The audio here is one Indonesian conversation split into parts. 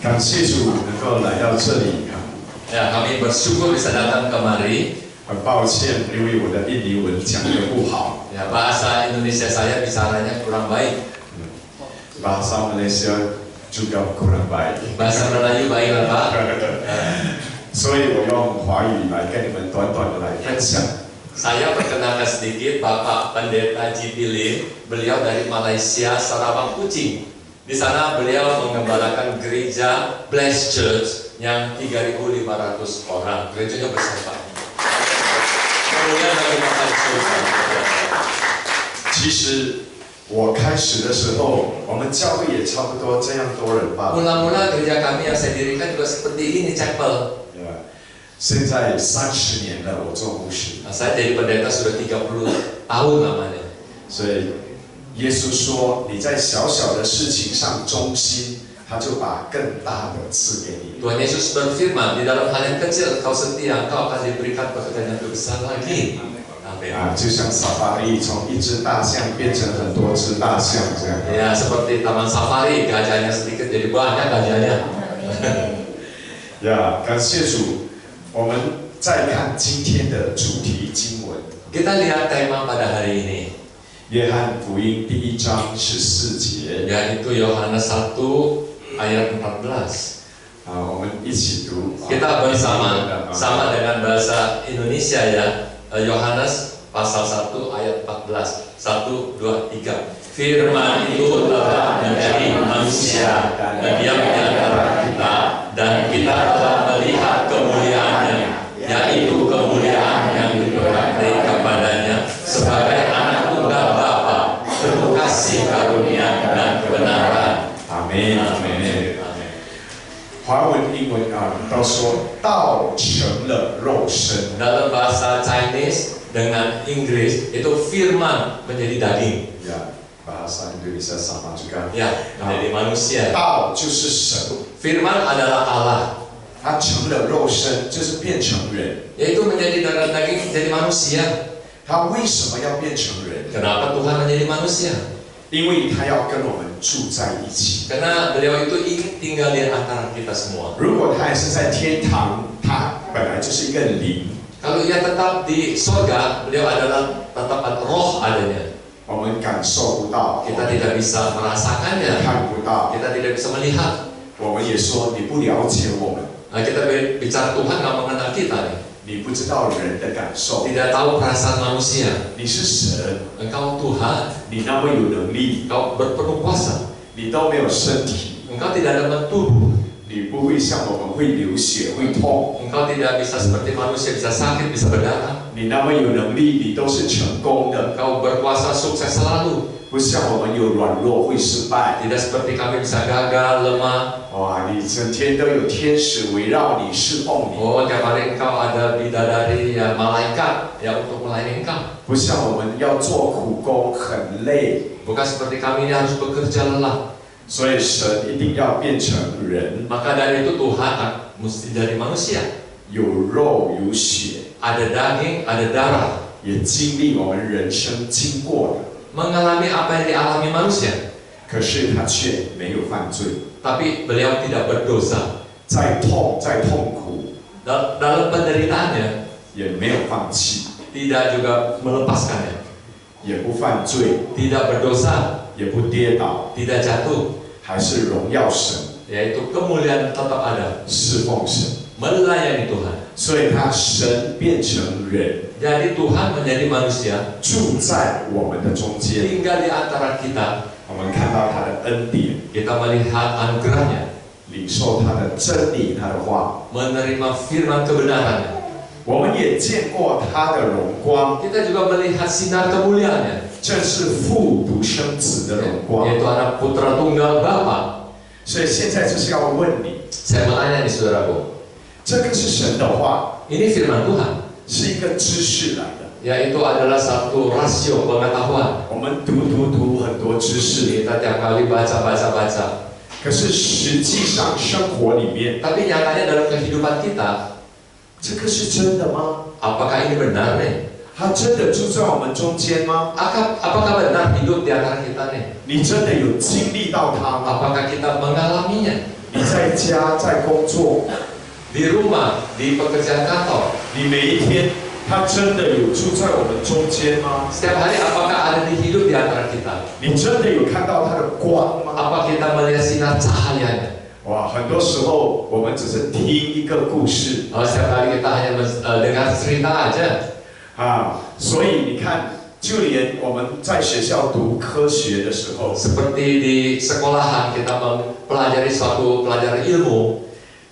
感谢主能够来到这里啊。Ya, kami bersyukur bisa datang kemari. 很抱歉，因为我的印尼文讲得不好。Ya, bahasa Indonesia saya bicaranya kurang baik. Bahasa Malaysia juga kurang baik. Bahasa Melayu baik lah Pak. 所以我用华语来跟你们短短的来分享。 Saya perkenalkan sedikit Bapak Pendeta Jibilin, beliau dari Malaysia, Sarawak Kucing. Di sana beliau mengembalakan gereja Blessed Church yang 3.500 orang. Gerejanya besar Pak. Kemudian dari Bapak Church. 其实我开始的时候，我们教会也差不多这样多人吧。 Mula-mula gereja kami yang saya dirikan juga seperti ini, chapel. 现在30年了，我做牧师。 Saya jadi pendeta sudah 30 tahun namanya. 所以耶稣说：“你在小小的事情上忠心，他就把更大的赐给你。” Tuhan Yesus berfirman, di dalam hal yang kecil kau setia, kau akan diberikan pekerjaan yang lebih besar lagi. Amin. 就像撒法利从一只大象变成很多只大象这样。 Ya, seperti taman safari, gajahnya sedikit jadi banyak gajahnya. 感谢主。 我们再看今天的主题经文。 Kita lihat tema pada hari ini. 约翰福音第1章14节。 Yaitu Yohanes 1 ayat 14. 我们一起读。 Kita bersama sama dengan bahasa Indonesia ya. Yohanes pasal 1 ayat 14. 1, 2, 3. Firman itu telah menjadi manusia dan dia menyatakan kita, dan kita telah melihat kemuliaannya, yaitu kemuliaan yang diberikan kepadanya sebagai anak tunggal Bapa, penuh kasih karunia dan kebenaran. Amin. Amin. 华文、英文都说道成了肉身。 Dalam bahasa Chinese dengan Inggris itu firman menjadi daging. Bahasa Indonesia sama juga. Ya, menjadi manusia. 道就是神。 Firman adalah Allah. 他成了肉身，就是变成人。 Yaitu menjadi darah daging, jadi manusia. 他为什么要变成人？ Kenapa Tuhan menjadi manusia? 因为他要跟我们住在一起。 Karena beliau itu ingin tinggal di antara kita semua. 如果他还是在天堂，他本来就是一个灵。 Kalau ia tetap di surga, beliau adalah tetap roh adanya. 我们感受不到， Kita tidak bisa merasakannya, 看不到。 kita tidak bisa melihat. 我们也说你不了解我们， Nah, kita bicara Tuhan nggak mengenal kita nih. 你不知道人的感受。 Tidak tahu perasaan manusia. 你是神， Engkau Tuhan, 你那么有能力， engkau berpenuh kuasa. 你都没有身体， Engkau tidak ada bentuk tubuh. 你不会像我们会流血、会痛。 Engkau tidak bisa seperti manusia, bisa sakit, bisa berdarah. 你那么有能力，你都是成功的， Engkau berkuasa sukses selalu. 不像我们有软弱会失败。 Tidak seperti kami bisa gagal, lemah. 哇，你整天都有天使围绕你侍奉你， Oh, tiap hari engkau ada bidadari ya malaikat ya untuk melayani engkau. 不像我们要做苦工很累。 Bukan seperti kami ini harus bekerja lelah. 所以神一定要变成人， Maka dari itu Tuhan mesti dari manusia. 有肉有血， Ada daging, ada darah. 也经历我们人生经过的， Mengalami apa yang dialami manusia. 可是他却没有犯罪， Tapi beliau tidak berdosa. 再痛苦 Dalam penderitaannya 也没有放弃， tidak juga melepaskannya. 也不犯罪， Tidak berdosa, 也不跌倒， tidak jatuh. 还是荣耀神， Yaitu kemuliaan tetap ada. 侍奉神。 Melayani Tuhan. 所以他神变成人， Jadi Tuhan menjadi manusia, 住在我们的中间。 tinggal di antara kita. 我们看到他的恩典， Kita melihat anugerahnya, 领受他的真理，他的话。 menerima firman kebenarannya. 我们也见过他的荣光， Kita juga melihat sinar kemuliaannya, 这是父独生子的荣光。 yaitu anak putra tunggal Bapa. 所以现在就是要问你， Saya menanya nih saudaraku, 这个是神的话， ini firman Tuhan, 是一个知识来的。 yaitu adalah satu rasio pengetahuan. 我们读很多知识， Kita tiap kali baca. 可是实际上生活里面， Tapi nyatanya dalam kehidupan kita, 这个是真的吗？ apakah ini benar nih? 他真的住在我们中间吗？ Apakah benar hidup di antara kita nih? 你真的有经历到他吗？ Apakah kita mengalaminya? 你在在家在工作， di rumah, di pekerjaan kantor. 你每一天他真的有住在我们中间吗？ Setiap hari apakah ada di hidup di antara kita? 你真的有看到他的光吗？ Apa kita melihat sinar cahayanya? 哇，很多时候我们只是听一个故事 Setiap hari kita hanya dengar cerita aja. 啊，所以你看，就连我们在学校读科学的时候， Seperti di sekolahan kita mempelajari suatu pelajaran ilmu.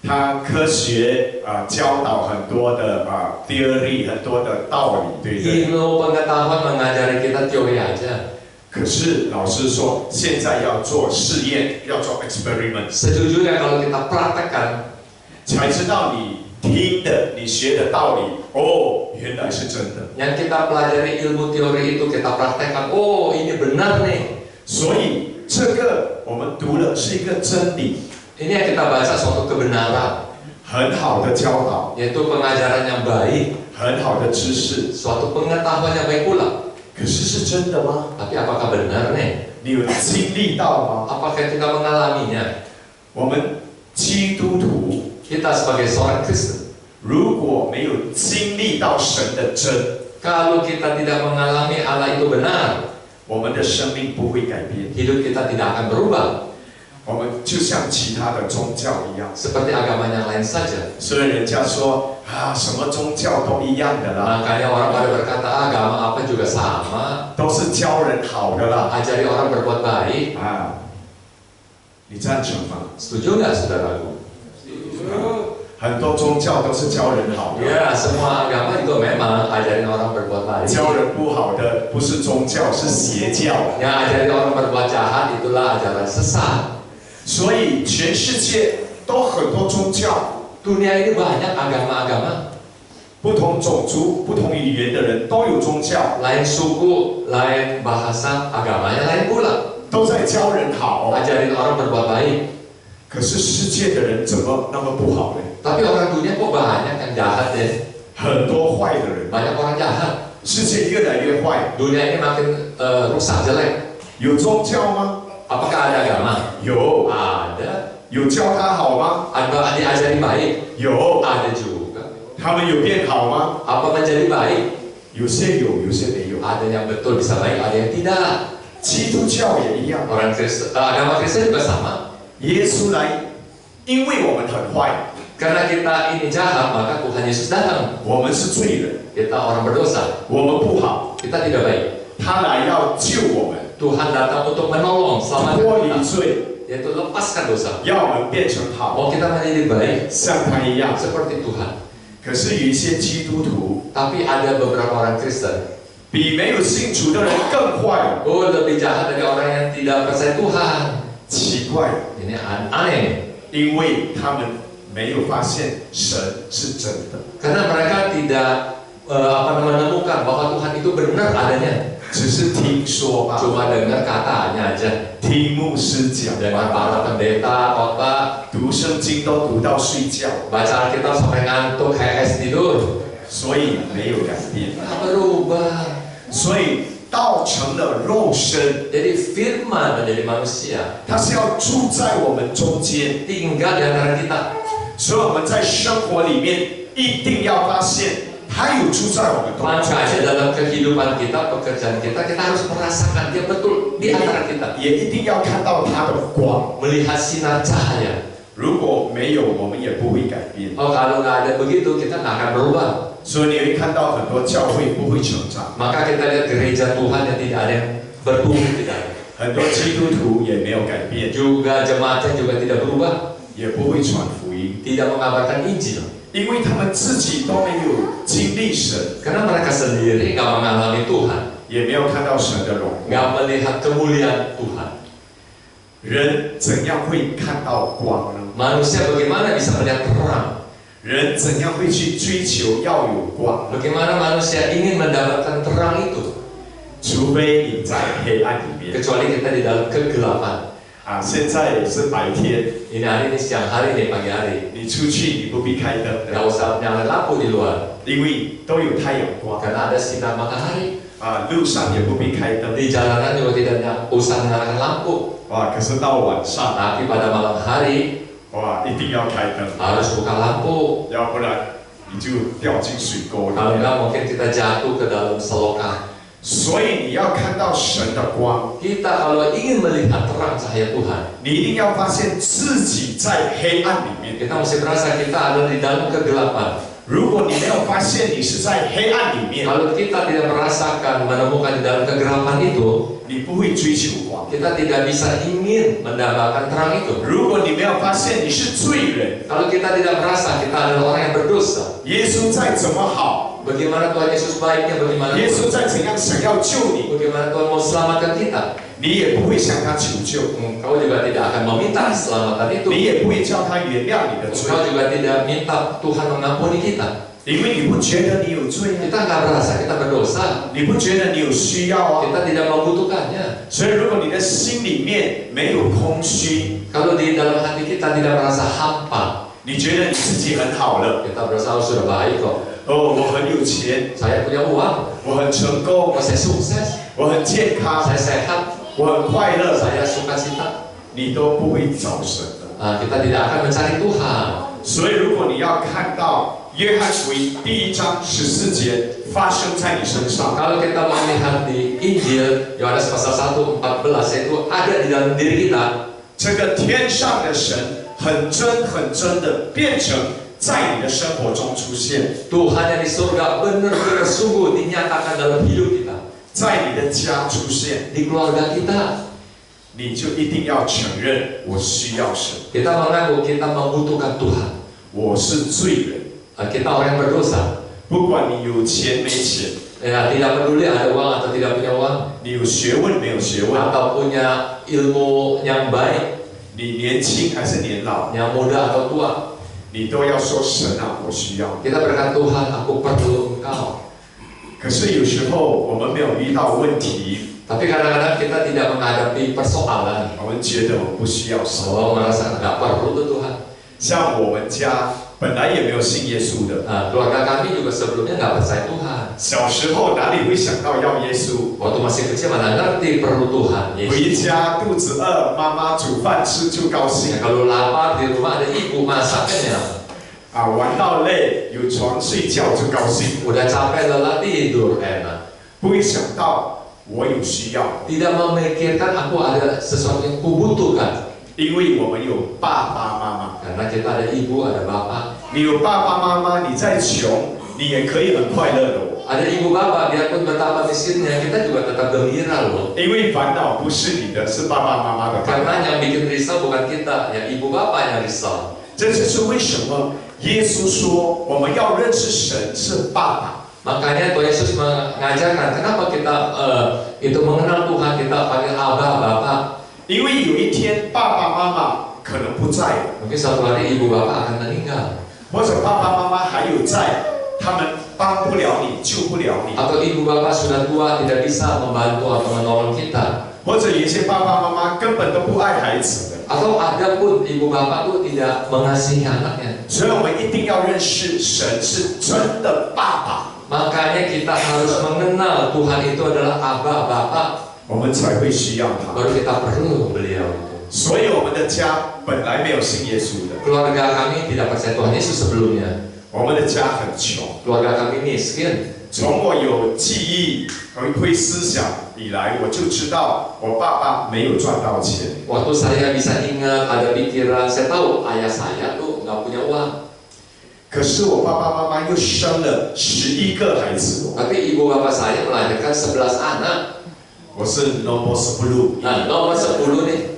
他科学教导很多的theory， 很多的道理，对不对？ Ilmu pengetahuan mengajari kita teori aja. 可是老师说，现在要做试验，要做 experiment， Sejujurnya kalau kita praktekkan, 才知道你听的、你学的道理，哦，原来是真的。 yang kita pelajari ilmu teori itu kita praktekkan, oh ini benar nih. 所以这个我们读的是一个真理， Ini yang kita baca suatu kebenaran, 很好的教导， yaitu pengajaran yang baik, 很好的知识。 suatu pengetahuan yang baik pula. 可是是真的吗？ Tapi apakah benar nih? 你有经历到吗？ Apakah kita mengalaminya? 我们基督徒 Kita sebagai seorang Kristen, 如果没有经历到神的真， kalau kita tidak mengalami Allah itu benar, 我们的生命不会改变。 hidup kita tidak akan berubah. 我们就像其他的宗教一样， Seperti agama yang lain saja. 虽然人家说什么宗教都一样的啦， Makanya orang pada berkata agama apa juga sama, 都是教人好的啦， ajari orang berbuat baik. 你赞成吗？ Setuju nggak saudaraku? 很多宗教都是教人好的， Ya, semua agama itu memang ajarin orang berbuat baik. 教人不好的不是宗教，是邪教。 Yang ajarin orang berbuat jahat itulah ajaran sesat. 所以全世界都很多宗教， Dunia ini banyak agama-agama, 不同种族、不同语言的人都有宗教， lain suku, lain bahasa, agamanya lain pula. 都在教人好。 Ajarin orang berbuat baik. 可是世界的人怎么那么不好呢？ Tapi orang dunia kok banyak yang jahat ya? 很多坏的人， Banyak orang jahat. 世界越来越坏。 Dunia ini makin rusak jelek. 有宗教吗？ Apakah ada agama? 有。 Ada. 有教他好吗？ Ada diajari baik? 有。 Ada juga. 他们有变好吗？ Apa menjadi baik? 有些有，有些没有。 Ada yang betul bisa baik, ada yang tidak. 基督教也一样。 Orang Kristen, agama Kristen juga sama. 耶稣来，因为我们很坏， Karena kita ini jahat, maka Tuhan Yesus datang. 我们是罪人， Kita orang berdosa, 我们不好， kita tidak baik. 他来要救我们， Tuhan datang untuk menolong, 脱 selamatkan 离 kita, 罪， yaitu lepaskan dosa. 要我们变成好， Mau kita menjadi baik 像他一样。 seperti Tuhan. 可是有一些基督徒 Tapi ada beberapa orang Kristen, 比没有信主的人更坏， lebih jahat dari orang yang tidak percaya Tuhan. 奇怪， Ini aneh, 因为他们没有发现神是真的， karena mereka tidak menemukan bahwa Tuhan itu benar adanya. 只是听说吧， Cuma dengar katanya aja. 听牧师讲 Dengan para pendeta, khotbah, 读圣经都读到睡觉， baca Alkitab sampai ngantuk kayak es tidur. 所以没有改变， Nggak berubah. 所以道成了肉身， Jadi firman menjadi manusia, 它是要住在我们中间， tinggal di antara kita. 所以我们在生活里面一定要发现，它有住在我们中 Makanya 间， dalam kehidupan kita, pekerjaan kita, kita harus merasakan dia betul di antara kita. 也一定要看到它的光。 Melihat sinar cahaya. 如果没有，我们也不会改变。 Oh, kalau nggak ada begitu, kita nggak akan berubah. 所以你会看到很多教会不会成长， Maka kita lihat gereja Tuhan yang tidak ada yang bertumbuh, tidak ada. 很多基督徒也没有改变， Juga jemaatnya juga tidak berubah, 也不会传福音， tidak mengabarkan Injil. 因为他们自己都没有经历神， Karena mereka sendiri nggak mengalami Tuhan, 也没有看到神的荣耀。 nggak melihat kemuliaan Tuhan. 人怎样会看到光呢？ Manusia bagaimana bisa melihat terang? 人怎样会去追求要有光？ Bagaimana manusia ingin mendapatkan terang itu? 除非你在黑暗里面 Kecuali kita di dalam kegelapan. 现在是白天， Ini hari ini siang hari, ini pagi hari. 你出去你不必开灯， Nggak usah nyalain lampu di luar, 因为都有太阳光。 karena ada sinar matahari. 路上也不必开灯。 Di jalanan juga tidak usah nyalakan lampu. 可是到晚上， Tapi pada malam hari, 哇，一定要开灯， harus buka lampu. 要不然你就掉进水沟里 Kalau 面。 enggak mungkin kita jatuh ke dalam selokan. 所以你要看到神的光， Kita kalau ingin melihat terang cahaya Tuhan, 你一定要发现自己在黑暗里面。 kita mesti merasa kita ada di dalam kegelapan. 如果你没有发现你是在黑暗里面， Kalau kita tidak merasakan, menemukan di dalam kegelapan itu, 你不会追求光。 kita tidak bisa ingin mendapatkan terang itu. 如果你没有发现你是罪人， Kalau kita tidak merasa kita adalah orang yang berdosa, 耶稣再怎么好， bagaimana Tuhan Yesus baiknya, bagaimana 耶稣再怎样想要救你， bagaimana Tuhan mau selamatkan kita, 你也不会向他求救， engkau juga tidak akan meminta keselamatan itu. 你也不会叫他原谅你的罪， Engkau juga tidak minta Tuhan mengampuni kita. 因为你不觉得你有罪啊， Kita nggak merasa kita berdosa, 你不觉得你有需要啊。 kita tidak membutuhkannya. 所以，如果你的心里面没有空虚， Kalau di dalam hati kita tidak merasa hampa, 你觉得你自己很好了， kita berasa sudah baik kok. 哦，我很有钱， Saya punya uang, 我很成功， saya sukses, 我很健康， saya sehat, 我很快乐， saya sukacita. 你都不会找神的。 Kita tidak akan mencari Tuhan. 所以，如果你要看到约翰福音第1章14节发生在你身上， Kalau kita mau lihat di Injil Yohanes pasal 1:14 itu ada di dalam diri kita, 这个天上的神很真很真的变成在你的生活中出现， Tuhan yang di surga benar-benar sungguh dinyatakan dalam hidup kita, 在你的家出现， di keluarga kita. 你就一定要承认我需要神， Kita mengaku kita membutuhkan Tuhan. 我是罪人。 Kita orang yang berdosa. 不管你有钱没钱， Ya, tidak peduli ada uang atau tidak punya uang, 你有学问没有学问， atau punya ilmu yang baik, 你年轻还是年老， yang muda atau tua, 你都要说神啊，我需要。 kita berkata Tuhan, aku perlu Engkau. 可是有时候我们没有遇到问题， Tapi kadang-kadang kita tidak menghadapi persoalan. 我们觉得我们不需要神。 Oh, merasa nggak perlu tuh Tuhan. 像我们家本来也没有信耶稣的， Nah, keluarga kami juga sebelumnya nggak percaya Tuhan. 小时候哪里会想到要耶稣？ Waktu masih kecil mana ngerti perlu Tuhan. 回 Yesus. 家肚子饿，妈妈煮饭吃就高 Ya, 兴 kalau lapar di rumah ada ibu masaknya. 啊，玩到累有床睡觉就高兴， Udah capek lelah tidur enak. 不会想到我有需要， Tidak memikirkan aku ada sesuatu yang kubutuhkan. 因为我们有爸爸妈妈。 Karena kita ada ibu, ada bapak. 你有爸爸妈妈，你再穷，你也可以很快乐的哦。 Ada ibu bapak, biarpun betapa miskinnya, kita juga tetap gembira loh. 因为烦恼不是你的，是爸爸妈妈的烦恼。 Karena yang bikin risau bukan kita, ya ibu bapak yang risau. 这就是为什么耶稣说我们要认识神是爸爸。 Makanya Tuhan Yesus mengajarkan kenapa kita itu mengenal Tuhan, kita panggil Abah, Bapak. 因为有一天爸爸妈妈可能不在了， Mungkin suatu hari ibu bapak akan meninggal, 或者爸爸妈妈还有在，他们帮不了你，救不了你， atau ibu bapak sudah tua tidak bisa membantu atau menolong kita, 或者有一些爸爸妈妈根本都不爱孩子的。 atau ada pun ibu bapak tuh tidak mengasihi anaknya. 所以我们一定要认识神是真的爸爸， Makanya kita harus mengenal Tuhan itu adalah Abah, Bapak, 我们才会需要他。 baru kita perlu beliau itu. 所以我们的家本来没有信耶稣的， Keluarga kami tidak percaya Tuhan Yesus sebelumnya. 我们的家很穷。 Keluarga kami miskin. 从我有记忆和会思想以来，我就知道我爸爸没有赚到钱。 Waktu saya bisa ingat, ada pikiran, saya tahu ayah saya tuh nggak punya uang. 可是我爸爸妈妈又生了11个孩子， Tapi ibu bapak saya melahirkan 11 anak. 我是 nomor 10。 Nah, nomor 10 nih.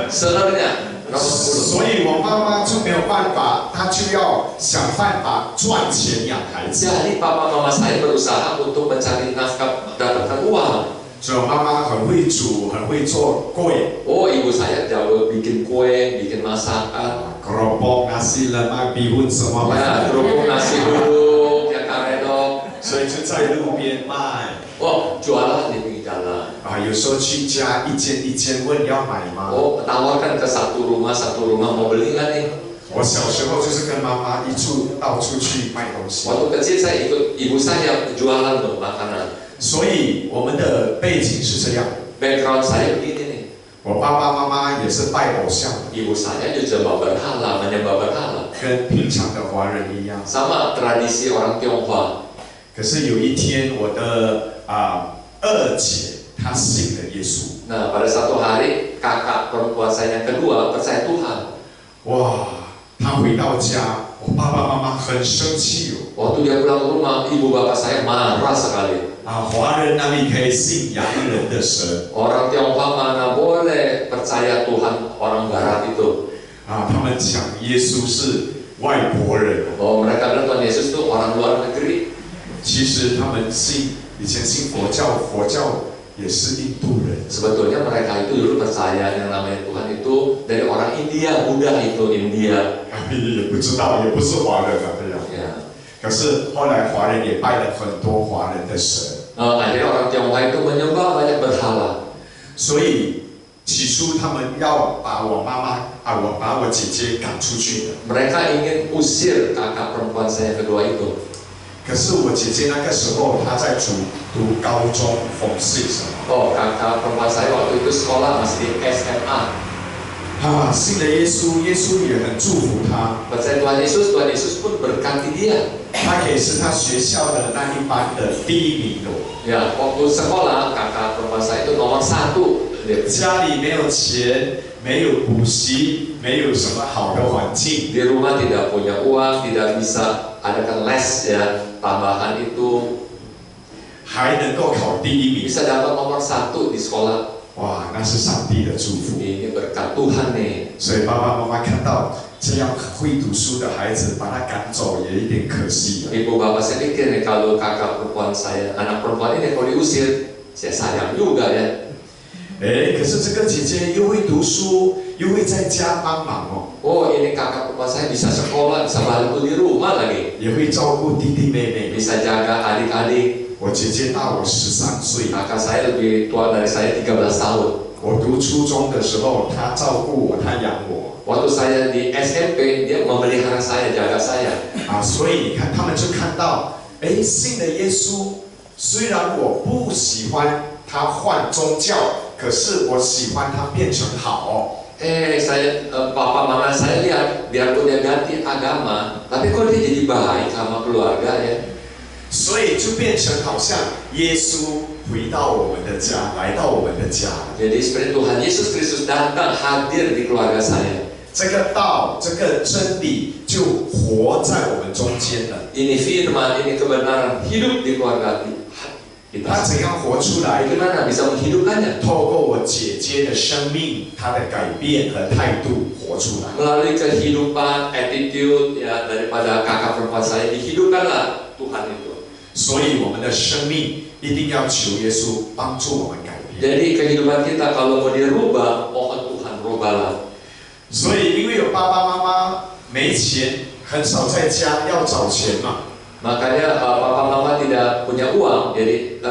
Sebenarnya nomor 10. 所以我妈妈就没有办法，她就要想办法赚钱养孩子。 Jadi papa mama saya berusaha untuk mencari nafkah, mendapatkan uang. 所以我妈妈很会煮，很会做粿、 Oh, ibu saya jago bikin kue, bikin masakan. keropok, nasi lemak, bihun semua Ya, 卖， kerupuk nasi uduk, ya karedok. 所以就在路边卖。 Oh, jualan di pinggir jalan. 啊，有时候去家一间一间问要买吗？ Oh, tawarkan ke satu rumah mau beli nggak nih? 我小时候就是跟妈妈到处去卖东西， Waktu kecil saya ikut ibu saya jualan loh makanan. 所以我们的背景是这样的。 Background saya begini nih. 我爸爸妈妈也是拜偶像的， Ibu saya juga berhala, menyembah berhala. 跟平常的华人一样。 Sama tradisi orang Tionghoa. 可是有一天，我的二姐她信了耶稣， Nah, pada satu hari kakak perempuan saya yang kedua percaya Tuhan. 哇，她回到家，我爸爸妈妈很生气哦。 Waktu dia pulang ke rumah, ibu bapak saya marah sekali. 华人哪里可以信洋人的神？ Orang Tionghoa mana boleh percaya Tuhan orang Barat itu? 他们讲耶稣是外国人。 Bahwa mereka bilang Tuhan Yesus itu orang luar negeri. 其实他们以前信佛教，佛教也是印度人。 Sebetulnya mereka itu dulu percaya yang namanya Tuhan itu dari orang India, Buddha itu India. 也不知道，也不是华人啊，这样。 Ya. 可是后来华人也拜了很多华人的神。 Akhirnya orang Tionghoa itu menyembah banyak berhala. 所以起初他们要把我妈妈把我姐姐赶出去的。 Mereka ingin usir kakak perempuan saya kedua itu. 可是我姐姐那个时候她在读高中Form 6。 Oh, kakak perempuan saya waktu itu sekolah masih di SMA. 信了耶稣，耶稣也很祝福她。 Percaya Tuhan Yesus pun berkati dia. 她也是她学校的那一班的第一名的。 Ya, waktu sekolah kakak perempuan saya itu nomor 1. 家里没有钱，没有补习，没有什么好的环境。 Di rumah tidak punya uang, tidak bisa adakan les ya, tambahan itu 还能够考第一名， bisa dapat nomor 1 di sekolah. 哇，那是上帝的祝福。 Ini berkat Tuhan nih. 所以爸爸妈妈看到这样会读书的孩子，把他赶走也有点可惜了。 Ibu bapak saya pikir nih kalau kakak perempuan saya, anak perempuan ini kalau diusir, saya sayang juga ya. 可是这个姐姐又会读书，又会在家帮忙哦， Oh, ini kakak perempuan saya bisa sekolah, bisa bantu di rumah lagi, 也会照顾弟弟妹妹。 bisa jaga adik-adik. 我姐姐大我13岁， Kakak saya lebih tua dari saya 13 tahun. 我读初中的时候，她照顾我，她养我。 Waktu saya di SMP, dia memelihara saya, jaga saya. 所以你看，他们就看到，信了耶稣，虽然我不喜欢他换宗教，可是我喜欢他变成好。 Papa mama saya lihat, biarpun dia ganti agama, tapi kok dia jadi baik sama keluarga ya. 所以就变成好像耶稣回到我们的家，来到我们的家。 Jadi seperti Tuhan Yesus Kristus datang hadir di keluarga saya. 这个道，这个真理就活在我们中间了。 Ini firman, ini kebenaran hidup di keluarga kita. 他怎样活出来？ Bagaimana bisa menghidupkannya? 透过我姐姐的生命，她的改变和态度活出来。 Melalui kehidupan, attitude ya daripada kakak perempuan saya dihidupkanlah Tuhan itu. 所以我们的生命一定要求耶稣帮助我们改变。 Jadi kehidupan kita kalau mau dirubah, mohon Tuhan rubahlah. 所以因为有爸爸妈妈没钱，很少在家要找钱嘛。 Makanya papa mama tidak punya uang, jadi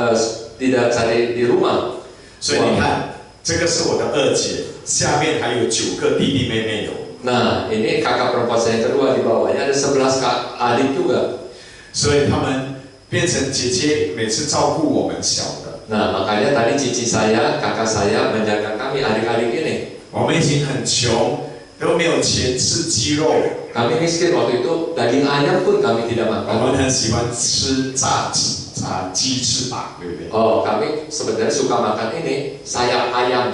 tidak cari di rumah. 所以你看，这个是我的二姐，下面还有9个弟弟妹妹有。 Nah, ini kakak perempuan saya yang kedua, di bawahnya ada 11 adik juga. 所以他们变成姐姐，每次照顾我们小的。 Nah, makanya tadi cici saya, kakak saya menjaga kami adik-adik ini. 我们已经很穷，都没有钱吃鸡肉。 Kami miskin waktu itu, daging ayam pun kami tidak 我 makan. 们很喜欢吃炸鸡翅膀，对不对？ Oh, kami sebenarnya suka makan ini sayap ayam,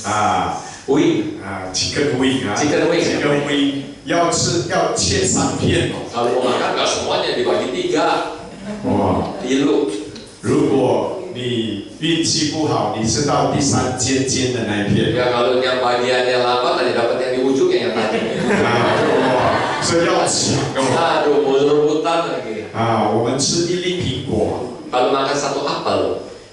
啊 wing. ，chicken wing 啊 Chicken wing ，chicken wing 要切3片哦。 Kalau mau makan nggak semuanya dibagi 3. 哇， Dilu. 如果你运气不好，你吃到第3尖的那一片。 Ya kalau yang bagiannya lambat tadi dapat yang di ujungnya yang tadi. 哇，所以要抢哦。 Aduh, mau rebutan lagi. 我们吃1粒苹果， Kalau makan 1 apel,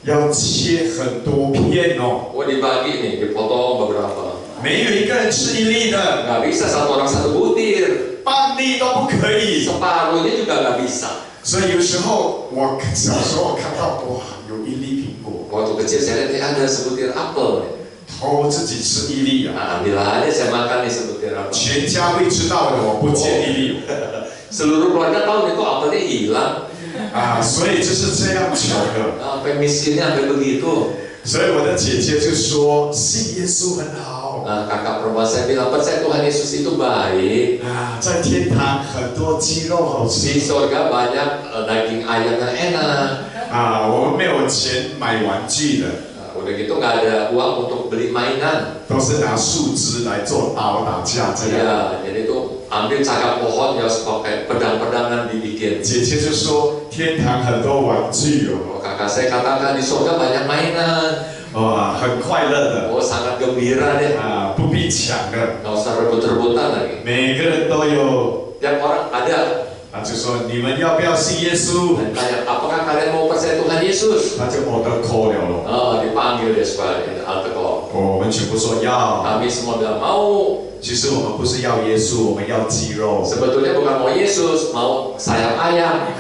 要切很多片哦， oh dibagi nih, dipotong beberapa. 没有一个人吃1粒的， Nggak bisa satu orang 1 butir, 半粒都不可以。 separuhnya juga nggak bisa. 所以有时候我小时候看到哇，有1粒苹果， Waktu kecil saya lihat ada sebutir apel. 偷自己吃1粒啊， Nah, ambil aja saya makan nih sebutir apel. 全家会知道的，我不切1粒。 Seluruh keluarga tahu itu apelnya hilang. 所以就是这样穷的。 Sampai miskinnya sampai begitu. 所以我的姐姐就说信耶稣很好。 Kakak perempuan saya bilang percaya Tuhan Yesus itu baik. 在天堂很多鸡肉好 Di 吃。 surga banyak daging ayam yang enak. 我们没有钱买玩具的， Udah gitu nggak ada uang untuk beli mainan. 都是拿树枝来做刀打架这样。 Iya, jadi itu ambil cakar pohon ya pakai pedang-pedangan dibikin. 姐姐就说天堂很多玩具哦， Kakak saya katakan di surga banyak mainan. 很快乐的， Oh sangat gembira deh. 不必抢的， Nggak usah rebut-rebutan lagi. 每个人都有。 Tiap orang ada. 就说你们要不要信耶稣？ Dan tanya, apakah kalian mau percaya Tuhan Yesus? 他就我的口了咯。 Dipanggil dia supaya alkohol. 我们全部说要。 Kami semua bilang mau. 其实我们不是要耶稣，我们要鸡肉， Sebetulnya bukan mau Yesus, mau sayap ayam,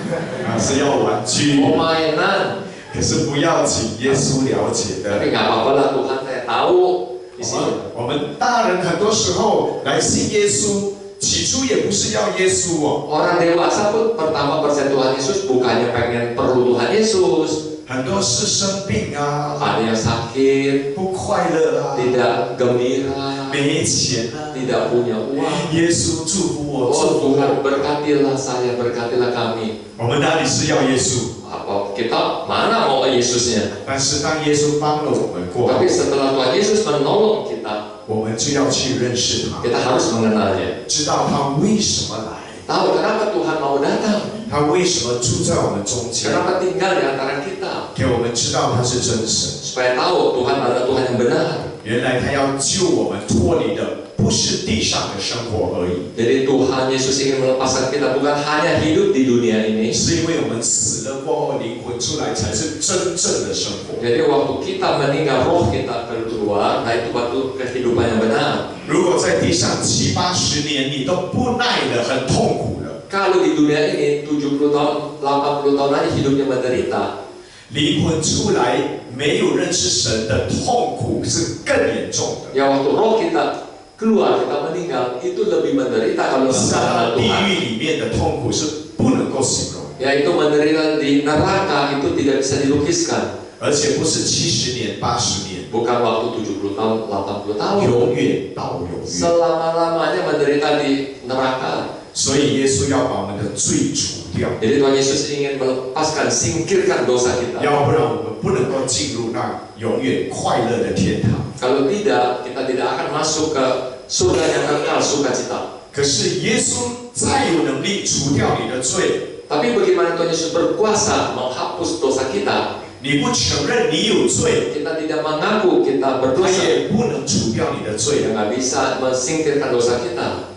是要玩具。 mau mainan. 可是不要请耶稣了解的。 Tapi nggak apa-apa lah Tuhan saya tahu di sini. 我们大人很多时候来信耶稣，起初也不是要耶稣哦。 Orang dewasa pun pertama percaya Tuhan Yesus bukannya pengen perlu Tuhan Yesus. 很多是生病啊， Ada yang sakit, 不快乐啊， tidak gembira, 没钱啊。 tidak punya uang. 耶稣祝福我， Oh 祝福 Tuhan 我。 berkatilah saya, berkatilah kami. 我们哪里是要耶稣？ Apa kita mana mau Yesusnya? 但是当耶稣帮了我们过后， Tapi setelah Tuhan Yesus menolong kita, 我们就要去认识他， kita harus mengenalnya. 知道他为什么来， Tahu kenapa Tuhan mau datang? 他为什么住在我们中间， Kenapa tinggal di antara kita? 给我们知道他是真神。 Supaya tahu Tuhan adalah Tuhan yang benar. 原来他要救我们脱离的不是地上的生活而已， Jadi Tuhan Yesus ingin melepaskan kita bukan hanya hidup di dunia ini. 是因为我们死了过后灵魂出来才是真正的生活。 Jadi waktu kita meninggal roh kita keluar, nah itu waktu kehidupan yang benar. 如果在地上70-80年你都不耐了，很痛苦了， Kalau di dunia ini 70 tahun, 80 tahun lagi hidupnya menderita. 灵魂出来没有认识神的痛苦是更严重的。 Ya waktu roh kita keluar, kita meninggal, itu lebih menderita kalau 下 nggak 到 kenal 地 Tuhan. 狱里面的痛苦是不能够形容， Yaitu menderita di neraka itu tidak bisa dilukiskan. 而且不是70年、80年， Bukan waktu 70 tahun, 80 tahun. 永远到永远。 Selama-lamanya menderita di neraka. 所以耶稣要把我们的罪除掉， Jadi Tuhan Yesus ingin melepaskan, singkirkan dosa kita. 要不然我们不能够进入那永远快乐的天堂。 Kalau tidak, kita tidak akan masuk ke surga yang kekal sukacita. 可是耶稣再有能力除掉你的罪， Tapi bagaimana Tuhan Yesus berkuasa menghapus dosa kita? 你不承认你有罪， Kita tidak mengaku kita 他 berdosa. 也不能除掉你的罪 Dia。nggak bisa mensingkirkan dosa kita.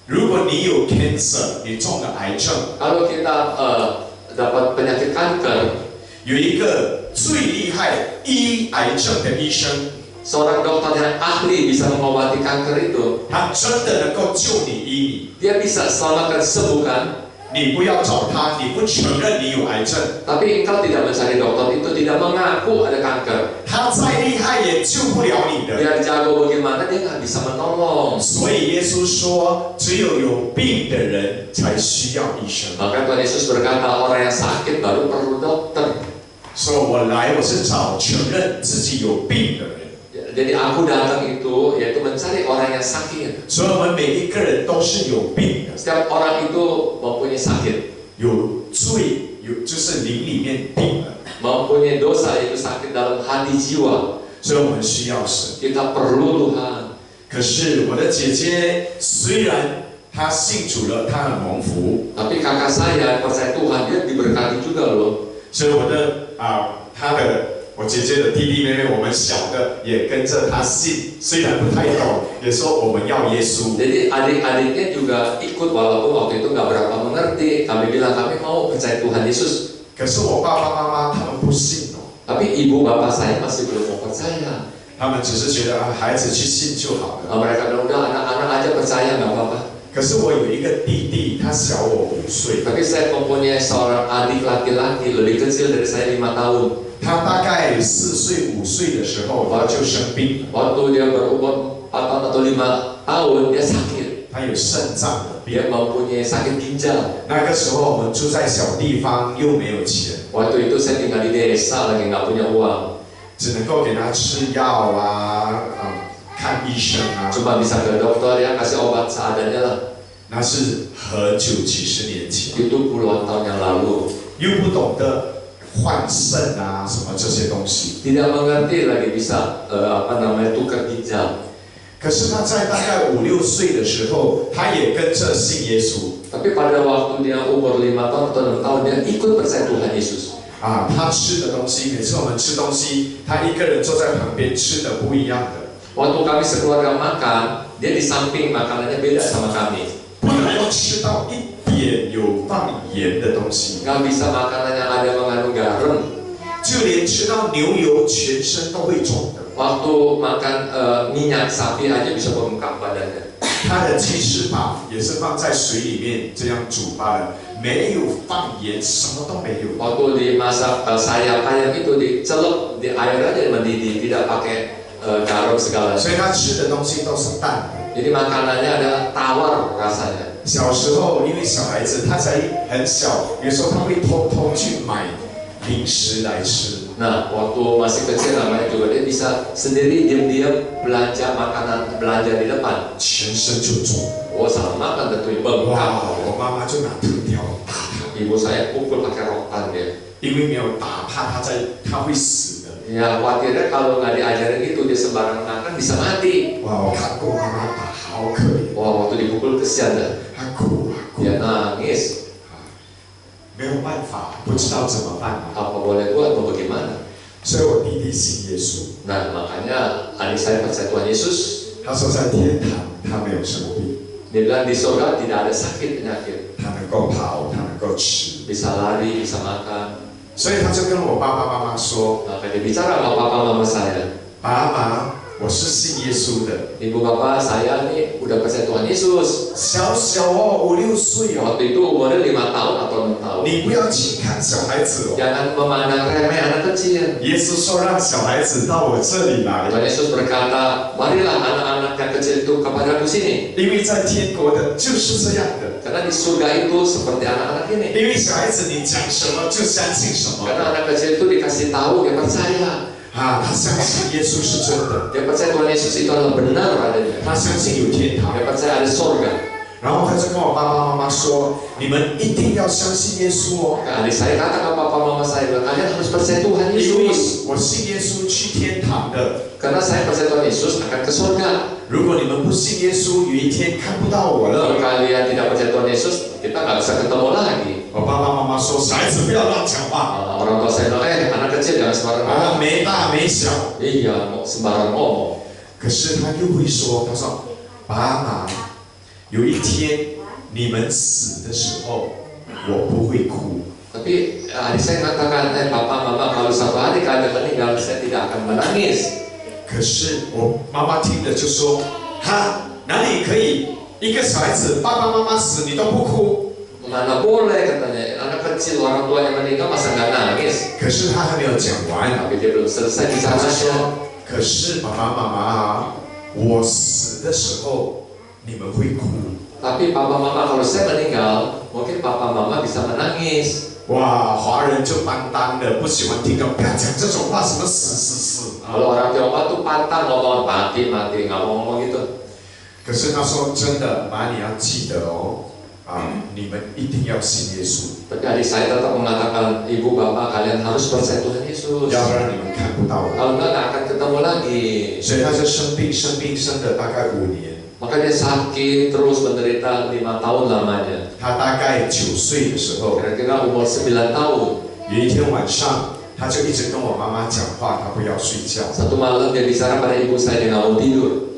如果你有 cancer， 你中了癌症， Kalau kita dapat penyakit kanker, 有一个最厉害医癌症的医生， seorang dokter yang ahli bisa mengobati kanker itu, 他真的能够救你医 dia bisa selamatkan, sembuhkan. 你。你不要找他，你不承认你有癌症， Tapi engkau tidak mencari dokter itu, tidak mengaku ada kanker. 他再厉害也救不了你的。 Dia jago bagaimana, dia nggak bisa menolong. 所以耶稣说，只有病的人才需要医生。 Maka Tuhan Yesus berkata, orang yang sakit baru perlu dokter. 说我来，我是找承认自己有病的人。 Jadi aku datang itu yaitu mencari orang yang sakit. 所以我们每一个人都是有病的， Setiap orang itu mempunyai sakit, 有罪，就是灵里面病了。 mempunyai dosa, yaitu sakit dalam hati jiwa. 所以我们需要神。 Kita perlu Tuhan. 可是我的姐姐虽然她信主了，她很蒙福， Tapi kakak saya percaya Tuhan, dia diberkati juga loh. 所以我姐姐的弟弟妹妹，我们小的也跟着她信，虽然不太懂，也说我们要耶稣。 Jadi adik-adiknya juga ikut walaupun waktu itu nggak berapa mengerti. Kami bilang kami mau percaya Tuhan Yesus. 可是我爸爸妈妈他们不信哦， Tapi ibu bapak saya masih belum mau percaya. 他们只是觉得孩子去信就好了。 Mereka bilang udah anak-anak aja percaya nggak apa-apa. 可是我有一个弟弟，他小我5岁， Tapi saya mempunyai seorang adik laki-laki lebih kecil dari saya 5 tahun. 他大概4岁5岁的时候他就生病了， Waktu dia berumur 4 tahun atau 5 tahun dia sakit. 他有肾脏的病。 Dia mempunyai sakit ginjal. 那个时候我们住在小地方，又没有钱， Waktu itu saya tinggal di desa lagi nggak punya uang. 只能够给他吃药啊，看医生啊。 Cuma bisa ke dokter ya, kasih obat seadanya lah. 那是很久几十年前， Itu puluhan tahun yang lalu. 又不懂得换肾啊什么这些东西。 Tidak mengerti lagi bisa tukar ginjal. 可是他在大概5、6岁的时候，他也跟着信耶稣。 Tapi pada waktu dia umur 5 tahun atau 6 tahun, dia ikut percaya Tuhan Yesus. 他吃的东西，每次我们吃东西，他一个人坐在旁边吃的不一样的。 Waktu kami sekeluarga makan, dia di samping makanannya beda sama kami. 不能够吃到一点有放盐的东西， Nggak bisa makanan yang ada mengandung garam. 就连吃到牛油，全身都会肿的。 Waktu makan minyak sapi aja bisa membengkak badannya. 他的鸡翅膀也是放在水里面这样煮罢了，没有放盐，什么都没有。 Waktu dimasak sayap ayam itu dicelup di air aja mendidih, tidak pakai garam segala. 所以他吃的东西都是淡的。 Jadi makanannya ada tawar rasanya. 小时候，因为小孩子他才很小，有时候他会偷偷去买零食来吃。 Nah, waktu masih kecil namanya juga dia bisa sendiri diam-diam belanja makanan, belanja di depan. 全身就肿。 Oh, salah makan tentu bengkak. 哇！我妈妈就拿藤条打他， Ibu saya pukul pakai rotan dia. 因为没有打，怕他会死的。 Ya, khawatirnya kalau nggak diajarin gitu dia sembarang makan bisa mati. 哇！我看过妈妈打，好可怜， Wah, waktu dipukul kesian dah. 她哭啊哭。 Dia nangis. 没有办法，不知道怎么办啊。 Apa boleh buat mau bagaimana? 所以我弟弟信耶稣， Nah, makanya adik saya percaya Tuhan Yesus. 他说在天堂他没有生病， Dia bilang di surga tidak ada sakit penyakit, 他能够跑，他能够吃， bisa lari, bisa makan. 所以他就跟我爸爸妈妈说 Maka dia bicara sama papa mama saya. 爸妈，我是信耶稣的。 Ibu bapak saya nih udah percaya Tuhan Yesus. 小小哦，5、6岁哦， Waktu itu umurnya 5 tahun atau 6 tahun. 你不要轻看小孩子哦。 Jangan memandang remeh anak kecil. 耶稣说让小孩子到我这里来， Tuhan Yesus berkata, marilah anak-anak yang kecil itu kepadaku sini. 因为在天国的就是这样的。 Karena di surga itu seperti anak-anak ini. 因为小孩子你讲什么就相信什么 Karena anak kecil itu dikasih tahu, dia percaya. 他相信耶稣是真的， Dia percaya Tuhan Yesus itu adalah benar adanya. 他相信有天堂。 Dia percaya ada surga. 然后他就跟我爸爸妈妈说：“你们一定要相信耶稣哦， Adik saya kata ke papa mama saya, kalian harus percaya Tuhan 因为 Yesus. 我信耶稣去天堂的。 Karena saya percaya Tuhan Yesus akan ke surga. 如果你们不信耶稣，有一天看不到我 Kalau 了。” kalian tidak percaya Tuhan Yesus, kita nggak bisa ketemu lagi. 我爸爸妈妈说：“小孩子不要乱讲话 Orang tua saya bilang, anak kecil jangan sembarang ngomong. 没大没小。 Iya, mau sembarang ngomong. ”可是他又会说：“他说，爸妈，有一天你们死的时候，我不会哭。 Tapi adik saya katakan, papa mama kalau satu hari kalian meninggal, saya tidak akan menangis. 可是我妈妈听了就说：“哈，哪里可以？一个小孩子爸爸妈妈死你都不哭？” Mana boleh katanya, anak kecil orang tua yang meninggal masa nggak nangis. 可是他还没有讲完， Tapi dia belum selesai 他就 bicaranya. 说：“可是爸爸妈妈，我死的时候你们会哭。” Tapi papa mama kalau saya meninggal, mungkin papa mama bisa menangis. 哇，华人就担当的，不喜欢听到，不要讲这种话，什么死死死。 Kalau orang Tiongkok tuh pantang ngomong mati mati, nggak mau ngomong gitu. 可是他说真的，妈你要记得哦，你们一定要信耶稣， Tapi adik saya tetap mengatakan, ibu bapak kalian harus percaya Tuhan Yesus. 要不然你们看不到我。 Kalau enggak nggak akan ketemu lagi. 所以他就生病，生了大概5年。 Maka dia sakit terus menderita 5 tahun lamanya. 他大概9岁的时候， Kira-kira umur 9 tahun. 有一天晚上，他就一直跟我妈妈讲话，他不要睡觉。 Satu malam dia bicara pada ibu saya, dia nggak mau tidur.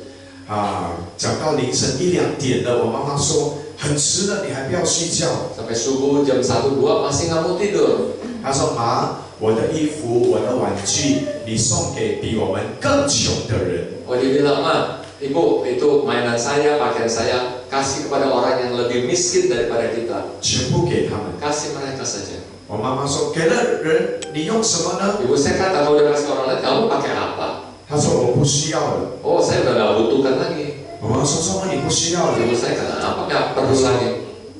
讲到凌晨1、2点了，我妈妈说很迟了，你还不要睡觉。 Sampai subuh jam 1-2 masih nggak mau tidur. 他说妈，我的衣服、我的玩具，你送给比我们更穷的人。 Oh dia bilang, Ma, ibu itu mainan saya, pakaian saya kasih kepada orang yang lebih miskin daripada kita. 全部给他们。 Kasih mereka saja. 我妈妈说给了人，你用什么呢？ Ibu saya kata, kalau udah kasih orang lain, kamu pakai apa? 她说我不需要了。 Oh saya udah nggak butuhkan lagi. 我妈说说你不需要了。 Ibu saya kata, apa nggak perlu lagi?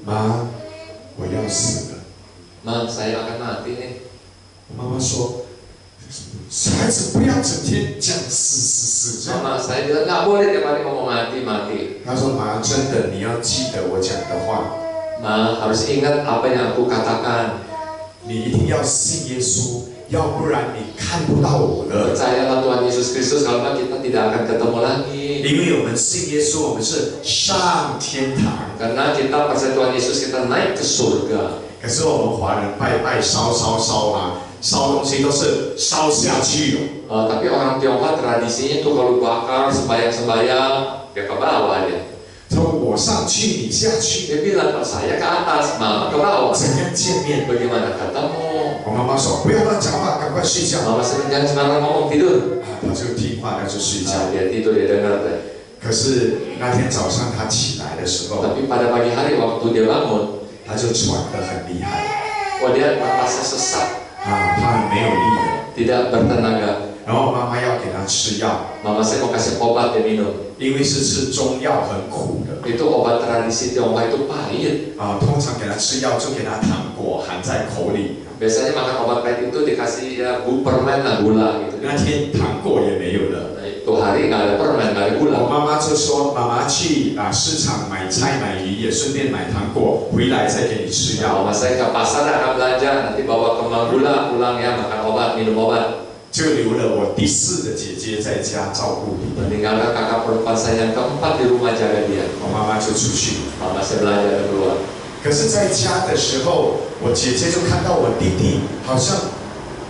妈，我要死了。 Ma, saya akan mati nih. 我妈妈说小孩子不要整天讲死这样。 Mama saya bilang nggak boleh tiap hari ngomong mati. 他说妈，真的你要记得我讲的话， Ma harus ingat apa yang aku katakan. 你一定要信耶稣，要不然你看不到我的。 Percayalah Tuhan Yesus Kristus, kalau enggak kita tidak akan ketemu lagi. 因为我们信耶稣，我们是上天堂。 Karena kita percaya Tuhan Yesus, kita naik ke surga. 可是我们华人拜拜烧啊，烧东西都是烧下去哦。 Tapi orang Tionghoa tradisinya tuh kalau bakar sembahyang ya ke bawah dia. 说我上去，你下去， Dia bilang kalau saya ke atas, mama ke bawah. 怎样见面？ Bagaimana ketemu? 我妈妈说不要乱讲话，赶快睡觉。 Mama sering jangan sembarangan ngomong, tidur. 他就听话，他就睡觉。 Dia tidur, dia dengar deh. 可是那天早上他起来的时候， Tapi pada pagi hari waktu dia bangun, 他就喘得很厉害 oh dia merasa sesak, 啊，他很没有力了。 tidak bertenaga. 然后妈妈要给他吃药， Mama saya mau kasih obat dia minum. 因为是吃中药，很苦的 Itu obat tradisi Tionghoa itu pahit. 啊。通常给他吃药就给他糖果含在口里， Biasanya makan obat pahit itu dikasih ya permen lah, gula gitu. 那天糖果也没有了。 Nah, itu hari nggak ada permen, nggak ada 我 gula. 妈妈就说：“妈妈去市场买菜买鱼，也顺便买糖果，回来再给你吃药。 Mama saya ke pasar akan belanja, nanti bawa kembang gula, pulang ya makan obat, minum obat. ” 就留了我第4的姐姐在家照顾你。 Meninggalkan kakak perempuan saya yang keempat di rumah jaga dia. 我妈妈就出去。 Mama saya belanja dan keluar. 可是在家的时候，我姐姐就看到我弟弟好像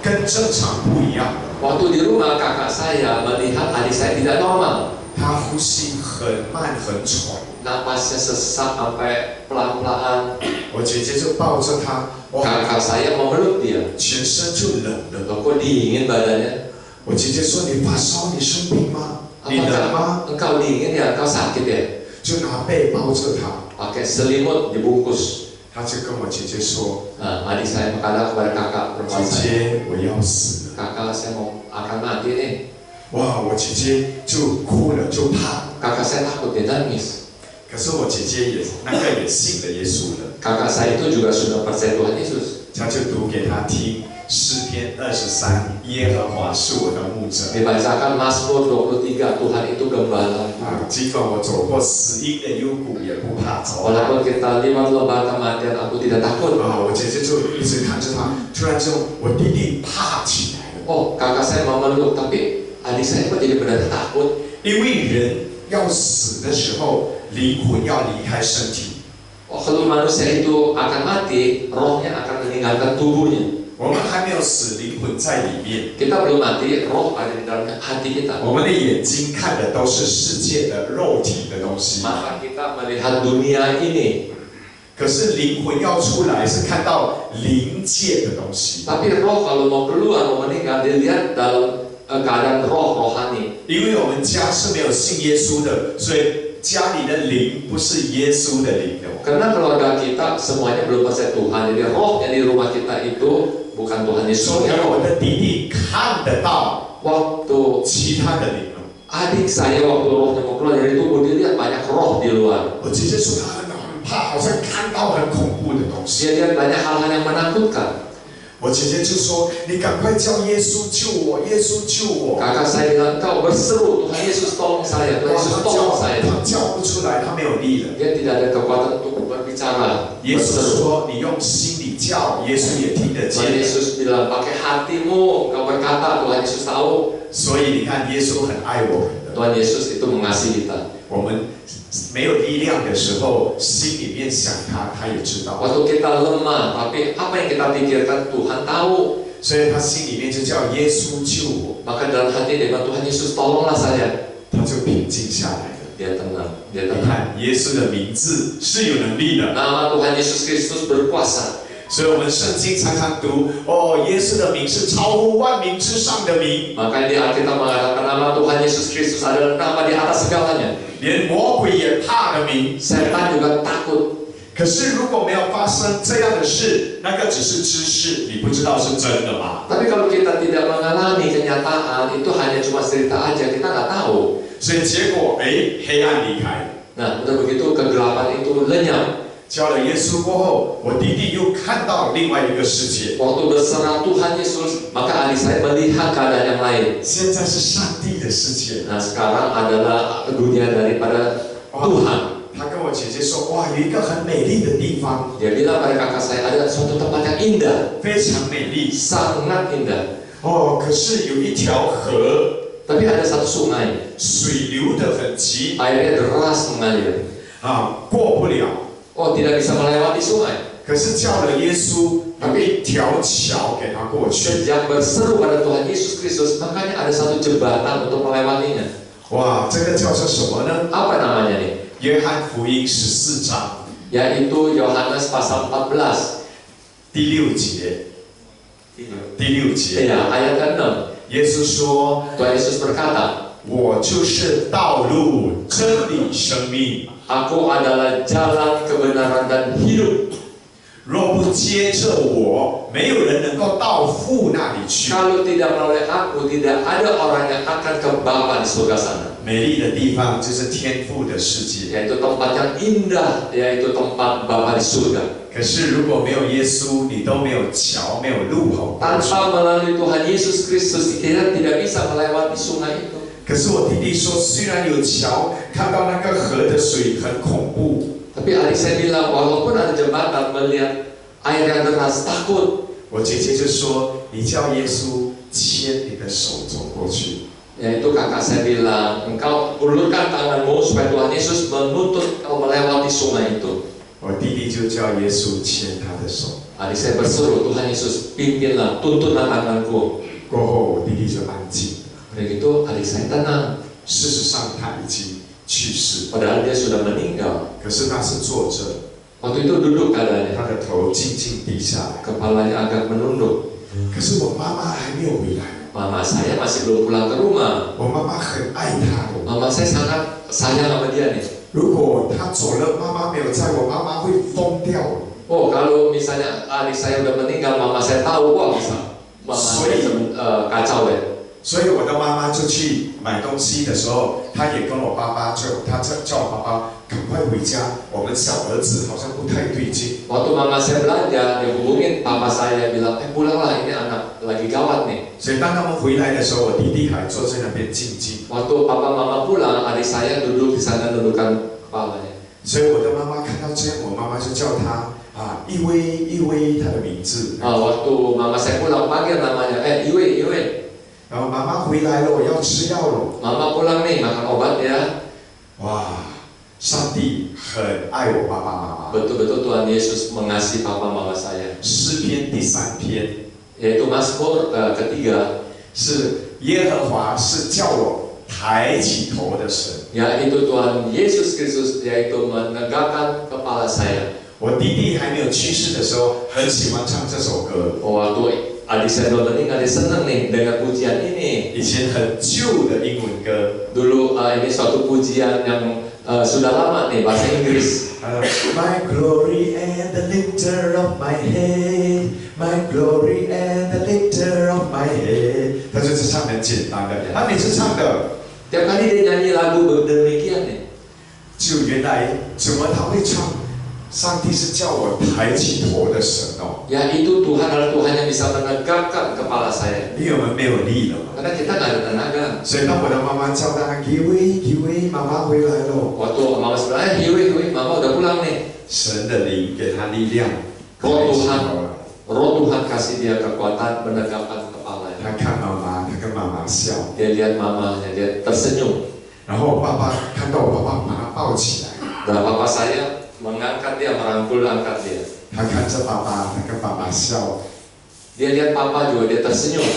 跟正常不一样。 Waktu di rumah kakak saya melihat adik saya tidak normal. 他呼吸很慢很喘。 Napasnya sesak sampai pelan-pelan. 我姐姐就抱着他，哇， Kakak saya memeluk dia. 全身就冷了。 Loh, kok dingin badannya? 我姐姐说：“你发烧，你生病吗？你冷吗 Engkau dingin ya, engkau sakit ya?？” 就拿被抱着他。 Pakai selimut dibungkus. 他就跟我姐姐说 Nah, adik saya berkata kepada kakak：“ perempuan 姐 saya, 姐，我要死了。 kakak saya mau akan mati nih. ” 哇，我姐姐就哭了，就怕。 Kakak saya takut, dia nangis. 可是我姐姐也也信了耶稣了， Kakak saya itu juga sudah percaya Tuhan Yesus. 他就读给他听诗篇23，耶和华是我的牧者。 Dibacakan Mazmur 23, Tuhan itu gembala. 尽管我走过死荫的幽谷，也不怕走。 Walaupun kita lewat lembah kematian, aku tidak takut. 我姐姐就一直看着他，突然之后，我弟弟怕起来了。 Oh, kakak saya mau meluk, tapi adik saya kok jadi benar takut? 因为人要死的时候，灵魂要离开身体。 Oh, kalau manusia itu akan mati, rohnya akan meninggalkan tubuhnya. 我们还没有死，灵魂在里面。 Kita belum mati, roh ada di dalam hati kita. 我们的眼睛看的都是世界的肉体的东西， Maka kita melihat dunia ini. 可是灵魂要出来是看到灵界的东西。 Tapi roh kalau mau keluar, mau meninggal, dilihat dalam keadaan roh rohani. 因为我们家是没有信耶稣的，所以家里的灵不是耶稣的灵的。 Karena keluarga kita semuanya belum percaya Tuhan, jadi roh yang di rumah kita itu bukan Tuhan Yesus. 所以我的弟弟看得到 Waktu 其他的灵了。 adik saya waktu rohnya mau keluar dari tubuh, dia lihat banyak roh di luar. 我姐姐说她很怕，好像看到很恐怖的东西。 Dia lihat banyak hal-hal yang menakutkan. 我姐姐就说：“你赶快叫耶稣救我，耶稣救我。” Kakak saya bilang, kau berseru, Tuhan Yesus tolong saya, Tuhan 哇， Yesus tolong saya. 他叫不出来，他没有力了。 Dia tidak ada kekuatan untuk berbicara. 耶稣 Berseru. 说：“你用心里叫，耶稣也听得 Tuhan 见。 Yesus bilang, pakai hatimu, kau berkata, Tuhan Yesus tahu. ”所以你看，耶稣很爱我们的。 Tuhan Yesus itu mengasihi kita. 我们没有力量的时候，心里面想他，他也知道。 Waktu kita lemah, tapi apa yang kita pikirkan Tuhan tahu. 所以他心里面就叫耶稣救我， Maka dalam hati dia bilang, Tuhan Yesus tolonglah saya. 他就平静下来了。 Dia tenang, dia 你 tenang. 看，耶稣的名字是有能力的。 Nama Tuhan Yesus Kristus berkuasa. 所以我们圣经常常读，哦，耶稣的名是超乎万名之上的名， Makanya di Alkitab mengatakan nama Tuhan Yesus Kristus adalah nama di atas segalanya. 连魔鬼也怕的名。 Setan juga takut. 可是如果没有发生这样的事，那个只是知识，你不知道是真的吗？ Tapi kalau kita tidak mengalami kenyataan, itu hanya cuma cerita aja, kita nggak tahu. 所以结果，黑暗离开了。 Nah, udah begitu kegelapan itu lenyap. 交了耶稣过后，我弟弟又看到另外一个世界。 Waktu berserah Tuhan Yesus, maka adik saya melihat keadaan yang lain. 现在是上帝的世界。 Nah, sekarang adalah dunia daripada Tuhan. 他跟我姐姐说：“哇，有一个很美丽的地方， Dia bilang pada kakak saya, ada suatu tempat yang indah, 非常美丽。 sangat indah. 哦，可是有一条河， Tapi ada satu sungai, 水流得很急 airnya deras mengalir. 啊，过不了。 Oh, tidak bisa melewati sungai. 可是叫了耶稣，有一条桥给他过去。 Sejak berseru pada Tuhan Yesus Kristus, makanya ada satu jembatan untuk melewatinya. 哇，这个叫做什么呢？ Apa namanya nih? 约翰福音14章 Yaitu Yohanes pasal 14. 第6节。第6节， Ya, ayat ke-6. 耶稣说 Tuhan Yesus berkata, 我就是道路、真理、生命。 Aku adalah jalan kebenaran dan hidup. 若不接着我，没有人能够到父那里去。 Kalau tidak melalui aku, tidak ada orang yang akan ke Bapa di surga sana. 美丽的地方就是天父的世界。 Yaitu tempat yang indah, yaitu tempat Bapa di surga. 可是如果没有耶稣，你都没有桥，没有路口过去。 Tanpa melalui Tuhan Yesus Kristus, kita tidak bisa melewati sungai itu. 可是我弟弟说，虽然有桥，看到那个河的水很恐怖。 Tapi adik saya bilang, walaupun ada jembatan, melihat air yang deras, takut. 我姐姐就说，你叫耶稣牵你的手走过去。 Yaitu kakak saya bilang, engkau ulurkan tanganmu supaya Tuhan Yesus menuntut kau melewati sungai itu. 我弟弟就叫耶稣牵他的手。 Adik saya berseru, Tuhan Yesus pimpinlah, tuntunlah tanganku. 过后，我弟弟就安静。 Begitu adik saya tenang. 事实上，他已经去世， Padahal dia sudah meninggal. 可是他是坐着， Waktu itu duduk keadaannya, 他的头静静低下来。 kepalanya agak menunduk. 可是我妈妈还没有回来， Mama saya masih belum pulang ke rumah. 我妈妈很爱他的。 Mama saya sangat sayang sama dia nih. 如果他走了，妈妈没有在，我妈妈会疯掉。 Oh, kalau misalnya adik saya udah meninggal, mama saya tahu, wah bisa. Mama saya kacau ya. 所以我的妈妈就去买东西的时候，她也跟我爸爸她叫我爸爸赶快回家，我们小儿子好像不太对劲。 Waktu mama saya belanja, dia hubungin papa saya, bilang, pulanglah, ini anak lagi gawat nih. 所以当他们回来的时候，我弟弟还坐在那边静静。 Waktu papa mama pulang, adik saya duduk di sana nundukkan kepalanya. 所以我的妈妈看到这样，我妈妈就叫他一威一威，他的名字。 Waktu mama saya pulang, panggil namanya, Iwe, Iwe. 然后妈妈回来了，我要吃药了。 Mama pulang nih, makan obat ya. 哇，上帝很爱我爸爸妈妈。 Betul-betul Tuhan Yesus mengasihi papa mama saya. 诗篇第3篇 Yaitu Mazmur ketiga. 是耶和华是叫我抬起头的神。 Yaitu Tuhan Yesus Kristus, yaitu menegakkan kepala saya. 我弟弟还没有去世的时候，很喜欢唱这首歌。 Waktu adik saya belum meninggal, dia senang nih dengan pujian ini. 以前很旧的英文歌。 Dulu ini suatu pujian yang sudah lama nih, bahasa Inggris. My glory and the lifter of my head, my glory and the lifter of my head。他就是唱很简单的，他每次唱的， Tiap kali dia nyanyi lagu demikian nih. 就原来怎么他会唱？上帝是叫我抬起头的神哦。 Ya itu Tuhan adalah Tuhan yang bisa menegakkan kepala saya. 因为我们没有力了嘛。 Karena kita nggak ada tenaga. 所以当我的妈妈叫他给威，妈妈回来了。 Waktu mama sebelah, Hiwi, mama udah pulang nih. 神的灵给他力量， Roh Tuhan kasih dia kekuatan menegakkan kepala. 他看妈妈，他跟妈妈笑， Dia lihat mamanya, dia tersenyum. 然后爸爸看到我爸爸，把他抱起来。 Dan papa saya mengangkat dia, merangkul angkat dia. 他看着爸爸，他跟爸爸笑， Dia lihat papa juga, dia tersenyum.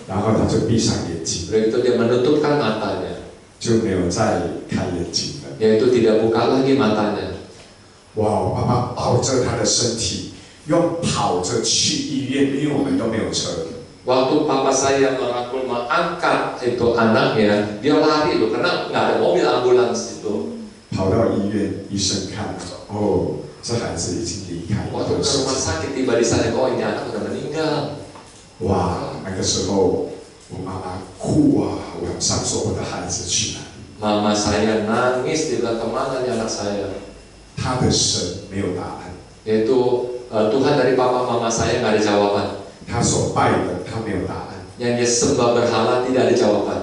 然后他就闭上眼睛， Begitu dia menutupkan matanya, 就没有再开眼睛了。 yaitu tidak buka lagi matanya. 哇，我爸爸抱着他的身体，用跑着去医院，因为我们都没有车。 Waktu papa saya merangkul mengangkat itu anaknya, dia lari loh, karena nggak ada mobil ambulans itu. 跑到医院，医生看，哦，这孩子已经离开 Waktu 了 ke rumah sakit tiba di sana, oh ini anak udah meninggal. 哇，那个时候我妈妈哭啊，晚上说我的孩子去哪里？ Mama saya nangis, dia bilang kemana nih anak saya? 他的神没有答案， yaitu Tuhan dari papa mama saya nggak ada jawaban. 他所拜的他没有答案， Yang dia sembah berhala tidak ada jawaban.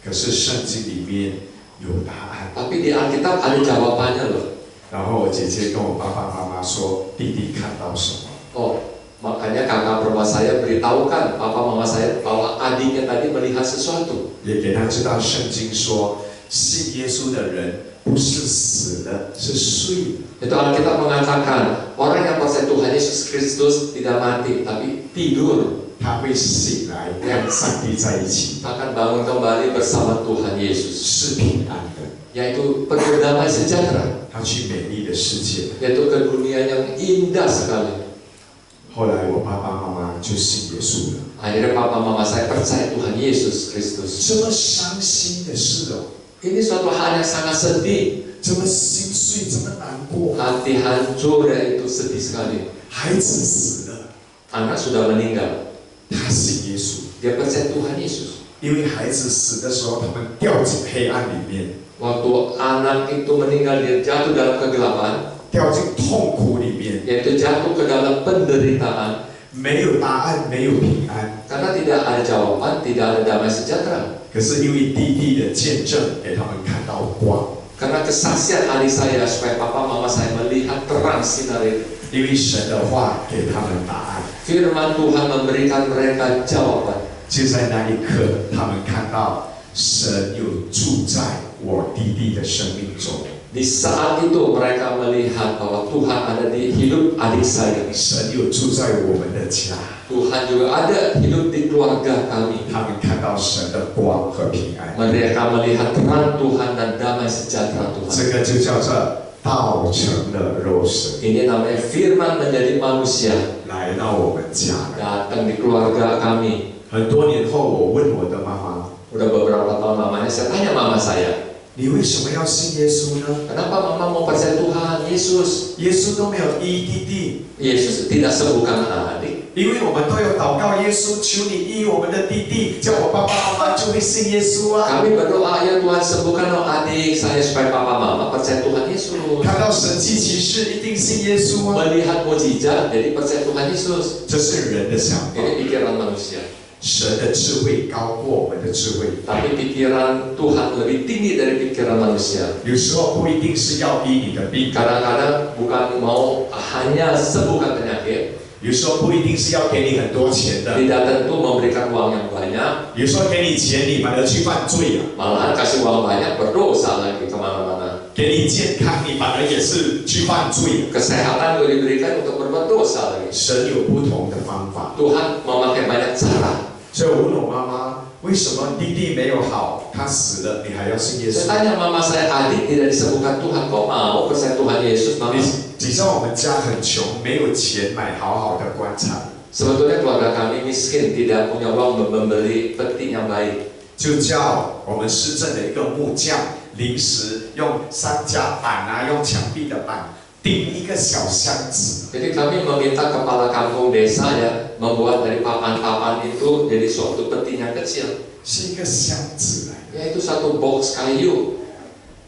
可是圣经里面有答案。 Tapi di Alkitab ada jawabannya loh. 然后我姐姐跟我爸爸妈妈说，弟弟看到什么？ Oh, makanya kakak perempuan saya beritahukan papa mama saya bahwa adiknya tadi melihat sesuatu. 也给他知道圣经说，信耶稣的人不是死了，是睡了。 Itu Alkitab mengatakan orang yang percaya Tuhan Yesus Kristus tidak mati tapi tidur. 他会醒来，跟上帝在一起， Akan bangun kembali bersama Tuhan Yesus. 是平安的。 Yaitu penuh damai sejahtera. 他去美丽的世界。 Yaitu ke dunia yang indah sekali. 后来我爸爸妈妈就信耶稣了。 Akhirnya papa mama saya percaya Tuhan Yesus Kristus. 这么伤心的事哦， Ini suatu hal yang sangat sedih. 这么心碎，这么难过。 Hati hancur ya, itu sedih sekali. 孩子死了， Anak sudah meninggal. 他信耶稣， Dia percaya Tuhan Yesus. 因为孩子死的时候，他们掉进黑暗里面， Waktu anak itu meninggal, dia jatuh dalam kegelapan, 掉进痛苦里面， yaitu jatuh ke dalam penderitaan. 没有答案，没有平安。 Karena tidak ada jawaban, tidak ada damai sejahtera. 可是因为弟弟的见证，给他们看到光。 Karena kesaksian adik saya supaya papa mama saya melihat terang sinar itu. 因为神的话给他们答案。 Firman Tuhan memberikan mereka jawaban. 就在那一刻，他们看到神有住在我弟弟的生命中。 Di saat itu mereka melihat bahwa Tuhan ada di hidup adik saya. 神有住在我们的家。 Tuhan juga ada hidup di keluarga kami. 他们看到神的光和平安。 Mereka melihat terang Tuhan dan damai sejahtera 这 Tuhan. 个就叫做道成了肉身， Ini namanya firman menjadi manusia. 来到我们家了。 Datang di keluarga kami. 很多年后，我问我的妈妈 Udah beberapa tahun lamanya saya tanya mama saya, 你为什么要信耶稣呢？ kenapa mama mau percaya Tuhan Yesus? 耶稣都没有医弟弟， Yesus tidak sembuhkan adik. 因为我们都有祷告耶稣，求你医我们的弟弟，叫我爸爸妈妈就会信耶稣啊。 Kami berdoa, ya Tuhan sembuhkan adik saya supaya papa mama percaya Tuhan Yesus. 看到神迹奇事，一定信耶稣啊。 Melihat mujizat jadi percaya Tuhan Yesus. 这是人的想法， Ini pikiran manusia. 神的智慧高过我们的智慧。 Tapi pikiran Tuhan lebih tinggi dari pikiran manusia. 有时候不一定是要医你的病， Kadang-kadang bukan mau hanya sembuhkan penyakit, 有时候不一定是要给你很多钱的， tidak tentu memberikan uang yang banyak, 有时候给你钱你反而去犯罪啊， malahan kasih uang banyak berdosa lagi kemana-mana. 给你健康你反而也是去犯罪。 Kesehatan juga diberikan untuk berbuat dosa lagi. 神有不同的方法， Tuhan memakai banyak cara. 所以我问我妈妈，为什么弟弟没有好，他死了，你还要信耶 Saya 稣？ tanya mama saya, adik tidak disembuhkan Tuhan, kok mau percaya Tuhan Yesus, mama? 你知道我们家很穷，没有钱买好好的棺材， Sebetulnya keluarga kami miskin, tidak punya uang membeli peti yang baik. 就叫我们市政的一个木匠临时用三甲板啊，用墙壁的板钉一个小箱子。 Jadi kami meminta kepala kampung desa ya membuat dari papan-papan itu jadi suatu peti yang kecil, 是一个箱子来的， yaitu satu box kayu.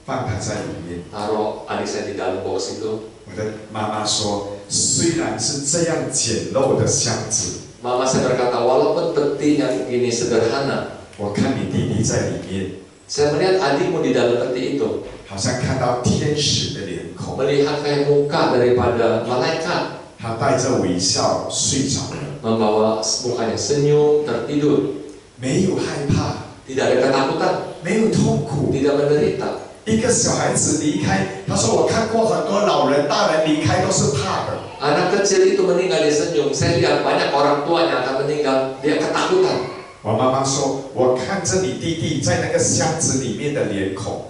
放它在里面。 Taruh adik saya di dalam box itu. 我的妈妈说，虽然是这样简陋的箱子， Mama saya berkata, walaupun peti yang ini sederhana, 我看你弟弟在里面， saya melihat adikmu di dalam peti itu, 好像看到天使的脸孔， melihat kayak muka daripada malaikat, 他带着微笑睡着了， membawa mukanya senyum, tertidur, 没有害怕， tidak ada ketakutan, 没有痛苦。 tidak menderita. 一个小孩子离开，他说我看过很多老人、大人离开都是怕的。 Anak kecil itu meninggal dia senyum. Saya lihat banyak orang tua yang akan meninggal dia ketakutan. 我妈妈说，我看着你弟弟在那个箱子里面的脸孔，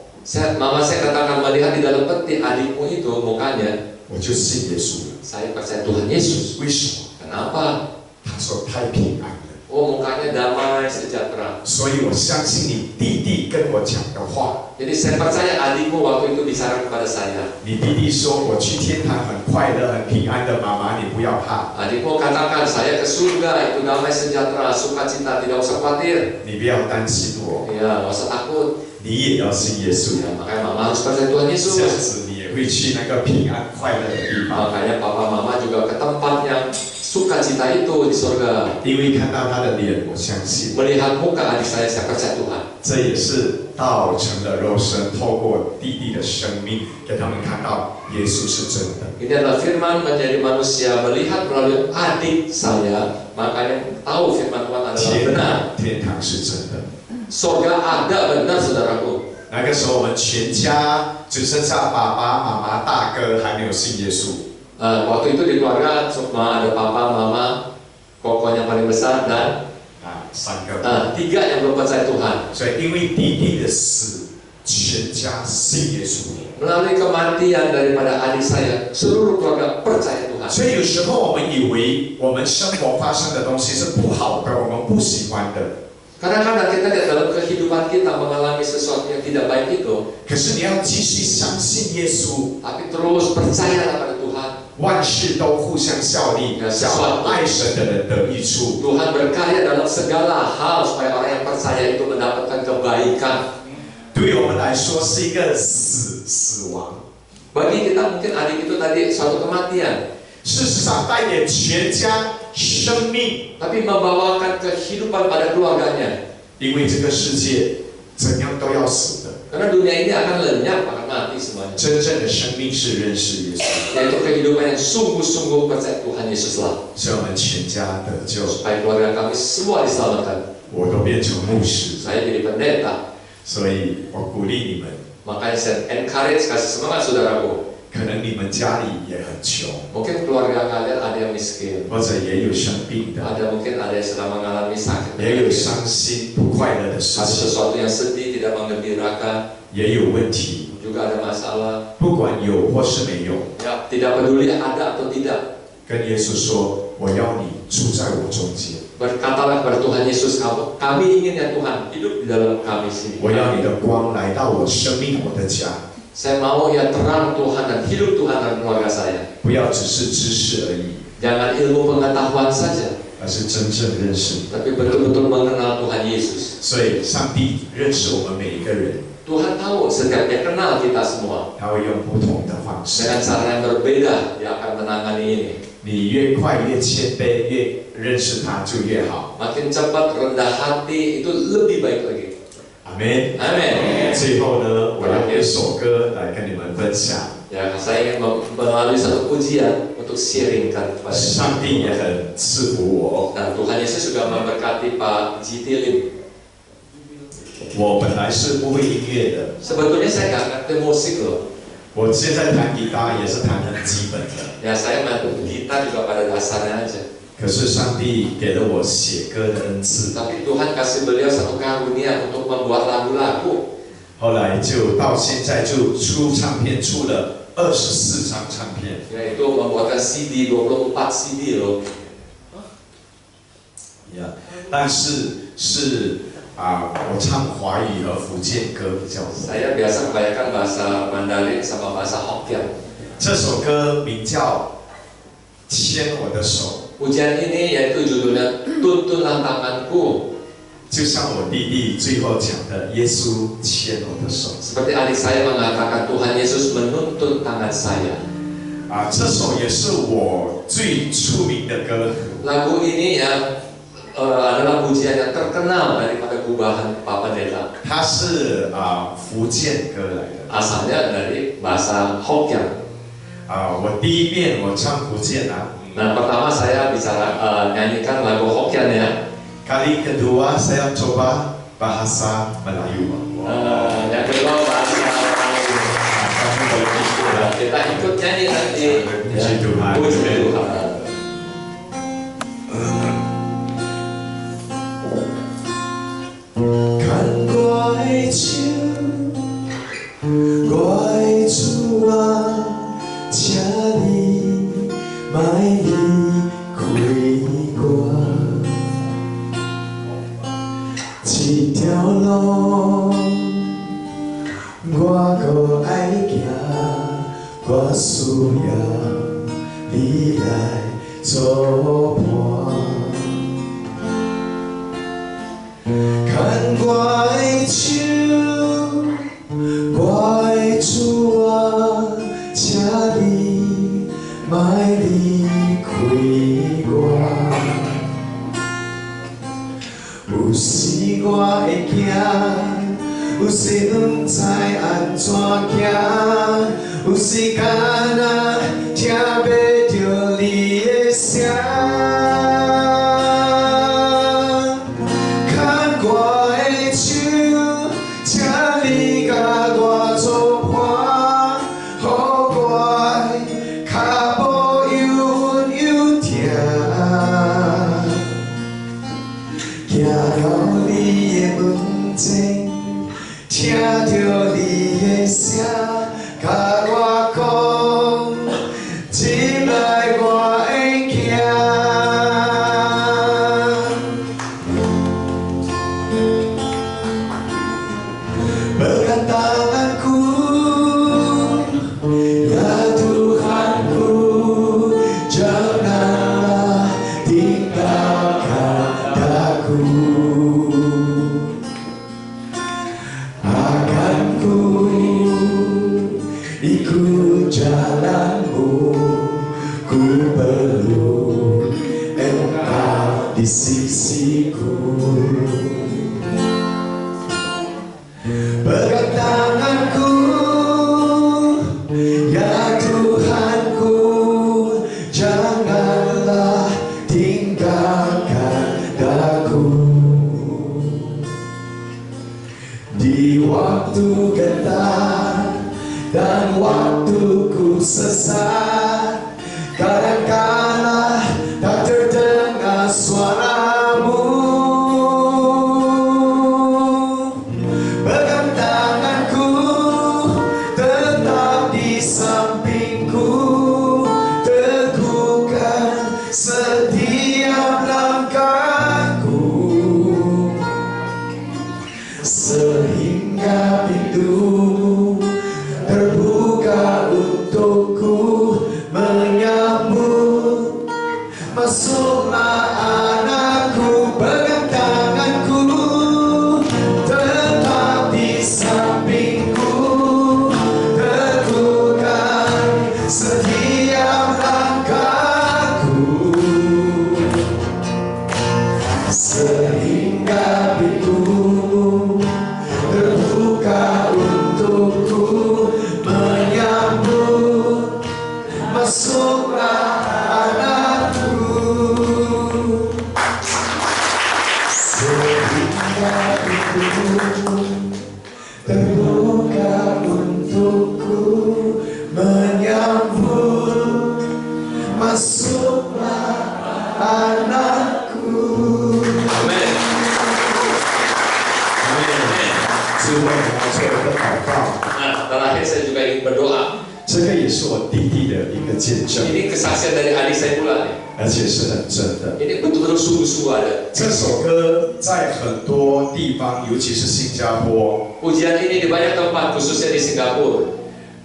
Mama saya katakan melihat di dalam peti adikmu itu mukanya, 我就信耶稣了。 saya percaya Tuhan Yesus. 为什么？ Kenapa? 他说太平安了。 Oh, mukanya damai sejahtera. 所以我相信你弟弟跟我讲的话。 Jadi saya percaya adikmu waktu itu bicara kepada saya. 你弟弟说我去天堂很快乐、很平安的，妈妈你不要怕， Adikmu katakan saya ke surga itu damai sejahtera, sukacita, tidak usah khawatir. 你不要担心我， Ya, nggak usah takut. 你也要信耶稣， Ya, makanya mama harus percaya Tuhan 这样 Yesus. 子你也也会去那个平安快乐的地方， Makanya papa mama juga ke tempat yang sukacita itu di surga. 因为看到他的脸，我相信 Melihat muka adik saya percaya Tuhan. 这也是道成了肉身，透过弟弟的生命，给他们看到耶稣是真的。 Ini adalah firman menjadi manusia melihat melalui adik saya, makanya tahu firman Tuhan adalah 天 benar. 堂，天堂是真的。 Surga ada benar saudaraku. 那个时候，我们全家只剩下爸爸妈妈、大哥还没有信耶稣。 Waktu itu di keluarga cuma ada papa, mama, kokonya paling besar dan 三个。 tiga yang belum percaya Tuhan. 所以因为弟弟的死，全家信耶稣。 Melalui kematian daripada adik saya, seluruh keluarga percaya Tuhan. 所以有时候我们以为我们生活发生的东西是不好的，我们不喜欢的。 Kadang-kadang kita lihat dalam kehidupan kita mengalami sesuatu yang tidak baik itu, 可是你要继续相信耶稣， tapi terus percayalah pada Tuhan. 万事都互相效力，叫爱神的人得益处。 Tuhan berkarya dalam segala hal supaya orang yang percaya itu mendapatkan kebaikan. 对我们来说是一个死亡， Bagi kita mungkin adik itu tadi suatu kematian, 事实上带给全家生命， tapi membawakan kehidupan pada keluarganya. 因为这个世界怎样都要死的， Karena dunia ini akan lenyap, akan mati semuanya. 真正的生命是认识耶稣， Yaitu kehidupan yang sungguh-sungguh percaya Tuhan Yesuslah. 所以我们全家得救， Supaya keluarga kami semua diselamatkan. 我都变成牧师， Saya jadi pendeta. 所以我鼓励你们， Makanya saya encourage, kasih semangat saudaraku. 可能你们家里也很穷， Mungkin keluarga kalian ada yang miskin, 或者也有生病的， mungkin ada yang sedang mengalami sakit, 也有伤心不快乐的事 ada 情， sesuatu yang sedih, tidak menggembirakan, 也有问题， juga ada masalah. 不管有或是没有， Ya, tidak peduli ada atau tidak. 跟耶稣说：“我要你住在我中间， Berkatalah kepada Tuhan Yesus, kami ingin ya Tuhan hidup di dalam kami sini. 我要你的光来到我生命我的家， Saya mau ya terang Tuhan dan hidup Tuhan dalam keluarga saya. 不要只是知识而已， Jangan ilmu pengetahuan saja, 而是真正认识你。 tapi betul-betul mengenal Tuhan Yesus. 所以，上帝认识我们每一个人， Tuhan tahu setiap dia kenal kita semua. 他会用不同的方式。 Dengan cara yang berbeda, dia akan menangani ini. 你越快越谦卑，越认识他就越好。 Makin cepat rendah hati itu lebih baik lagi. 阿门。 Amin. 最后呢，我用一首歌来跟你们分享。 Ya, saya ingin melalui satu pujian untuk sharingkan kepada 上帝也很赐福我。 Dan Tuhan Yesus juga memberkati Pak Jiti Lim. 我本来是不会音乐的， Sebetulnya saya nggak ngerti musik loh. 我现在弹吉他也是弹很基本的。 Ya saya main gitar juga pada dasarnya aja. 可是上帝给了我写歌的恩赐， Tapi Tuhan kasih beliau satu karunia untuk membuat lagu-lagu. 后来就到现在就出唱片，出了24张唱片。 Yaitu membuatkan CD 24 CD loh. 但是我唱华语和福建歌比较多。 Saya biasa kebanyakan bahasa Mandarin sama bahasa Hokkien. 这首歌名叫《牵我的手》， Pujian ini yaitu judulnya Tuntunlah Tanganku. 就像我弟弟最后讲的，耶稣牵我的手。 Seperti adik saya mengatakan Tuhan Yesus menuntun tangan saya. 这首也是我最出名的歌。 Lagu ini ya adalah pujian yang terkenal daripada gubahan Pak Pendeta. 它是福建歌来的。 Asalnya dari bahasa Hokkien. 我第一遍我唱福建Nah, pertama saya nyanyikan lagu Hokkien ya. kali kedua saya coba bahasa Melayu. Yang kedua bahasa Melayu. Kita ikut nyanyi nanti. Puji Tuhan. Puji Tuhan.看我的手，我的主啊，请你莫离开我。这条路我搁爱行，我需要你来作伴。 看我的手，我的主啊，莫离开我。有时我会惊，有时不知安怎行，有时敢若听袂着你的声。牵我的手，请你甲我作伴，予我的脚步悠稳悠定。行到你的门前，听着你的声，甲我讲，进来我会行。不敢当安久，也Tuhanku, janganlah tinggalkan aku. Akanku ikut jalanmu, ku perlu Engkau di sisiku. Pegang tanganku, ya Tuhanku, janganlah tinggalkan aku. Di waktu gentar dan waktu ku sesat, kadangkala tak terdengar suaramu. Pegang tanganku, tetap di sampingku, teguhkan setiap langkahku, sehingga pintu terbuka untukku menyambut. Masuklah anakku, pegang tanganku, tetap di sampingku, teguhkan setiap langkahku, sehingga pintu terbuka untukku menyambut. Masuklah anakku, sehingga pintu terbuka untukku menyambut. Masuklah anakku. Amin. Amin. 最后我要做一个祷告， Nah, terakhir saya juga ingin berdoa. 这个也是我弟弟的一个见证， Ini kesaksian dari adik saya pula nih. 而且是很真的。 Ini betul-betul sungguh-sungguh ada. 这首歌在很多地方，尤其是新加坡， Pujian ini di banyak tempat, khususnya di Singapura,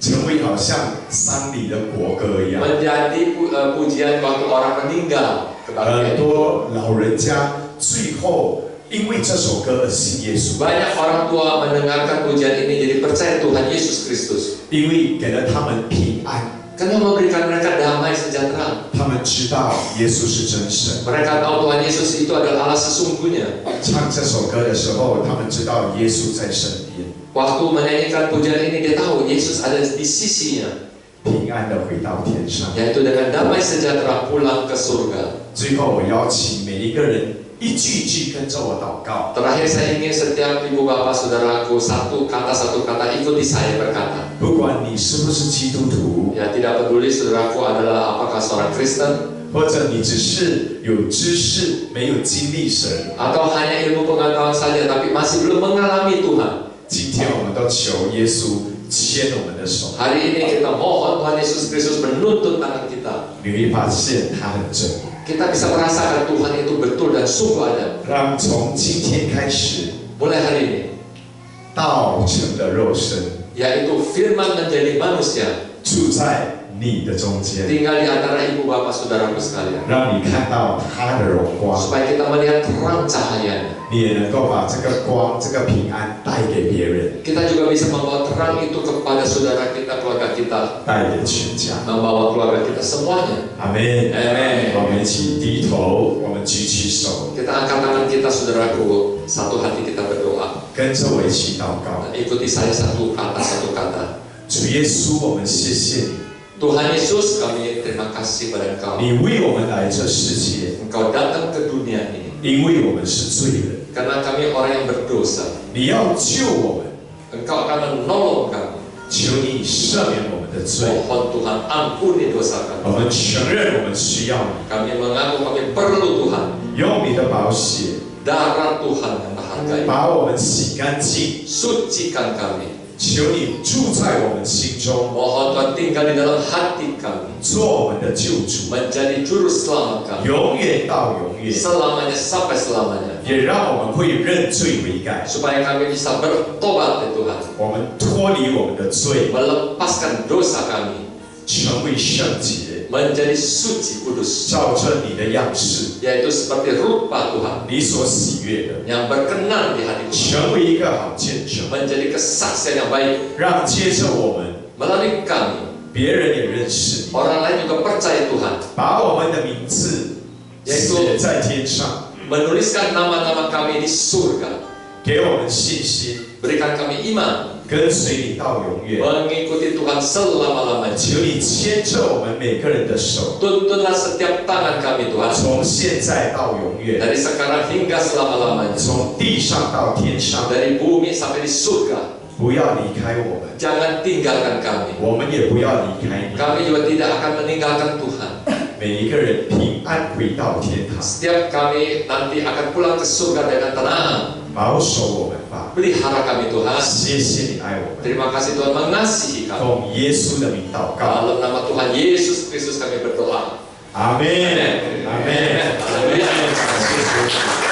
成为好像丧礼的国歌一样。 menjadi pujian waktu orang meninggal 很 kebahagiaan. 多老人家最后因为这首歌而信耶稣， Banyak orang tua mendengarkan pujian ini jadi percaya Tuhan Yesus Kristus. 因为给了他们平安， Karena memberikan mereka damai sejahtera. 他们知道耶稣是真神。 Mereka tahu Tuhan Yesus itu adalah Allah sesungguhnya. 唱这首歌的时候，他们知道耶稣在身边， Waktu menyanyikan pujian ini dia tahu Yesus ada di sisinya, 平安的回到天上。 yaitu dengan damai sejahtera pulang ke surga. 最后，我邀请每一个人一句一句跟着我祷告。 Terakhir saya ingin setiap ibu bapak saudaraku satu kata ikuti saya berkata. 不管你是不是基督徒， Ya, tidak peduli saudaraku adalah apakah seorang Kristen 或者你只是有知识没有经历神， atau hanya ilmu pengetahuan saja tapi masih belum mengalami Tuhan. 今天我们都求耶稣牵我们的手。 Hari ini kita mohon Tuhan Yesus Kristus menuntun tangan kita. 你会发现他很真。 Kita bisa merasakan Tuhan itu betul dan sungguh ada. 让从今天开始， Mulai hari ini, 道成的肉身 yaitu firman menjadi manusia, 住在你的中间， tinggal di antara ibu bapak saudaraku sekalian, 让你看到他的荣光， supaya kita melihat terang cahayanya. 你也能够把这个光、这个平安带给别人， Kita juga bisa membawa terang itu kepada saudara kita, keluarga kita, 带给全家。 membawa keluarga kita semuanya. 阿门。 Amin. 我们一起低头，我们举起手， Kita angkat tangan kita saudaraku, satu hati kita berdoa. 跟着我一起祷告。 Ikuti saya satu kata. 主耶稣，我们谢谢你， Tuhan Yesus, kami terima kasih pada Engkau. 你为我们来这世界， Engkau datang ke dunia ini 因为我们是罪人， karena kami orang yang berdosa. 你要救我们， Engkau akan menolong kami. 求你赦免我们的罪。 Mohon Tuhan ampuni dosa 我 kami. 们承认我们需要你， Kami mengaku kami perlu Tuhan. 用你的宝血 Darah Tuhan yang berharga 把我们洗干净。 sucikan kami. 求你住在我们心中， Mohon Tuhan tinggal di dalam hati kami, 做我们的救主， menjadi juru selamat kami 永远到永远。 selamanya sampai selamanya. 也让我们会认罪悔改， Supaya kami bisa bertobat ya Tuhan, 我们脱离我们的罪， melepaskan dosa kami, 成为圣洁， menjadi suci kudus, 照着你的样式， yaitu seperti rupa Tuhan 你所喜悦的， yang berkenan di hati Tuhan, 成为一个好见证， menjadi kesaksian yang baik 让接着我们， melalui kami. 别人也认识你， Orang lain juga percaya Tuhan, 把我们的名字写在天上， menuliskan nama-nama kami di surga, 给我们信心， berikan kami iman, 跟随你到永远。 mengikuti Tuhan selama-lamanya. 求你牵着我们每个人的手， Tuntunlah setiap tangan kami Tuhan, 从现在到永远， dari sekarang hingga selama-lamanya, 从地上到天上， dari bumi sampai di surga. 不要离开我们， Jangan tinggalkan kami. 我们也不要离开你。 Kami juga tidak akan meninggalkan Tuhan. 每一个人平安回到天堂， Setiap kami nanti akan pulang ke surga dengan tenang. 保守我们吧。 Pelihara kami Tuhan. 谢谢你爱我们， Terima kasih Tuhan mengasihi kami. 奉耶稣的名祷告， Dalam nama Tuhan Yesus Kristus kami berdoa. 阿门，阿门。 Haleluya.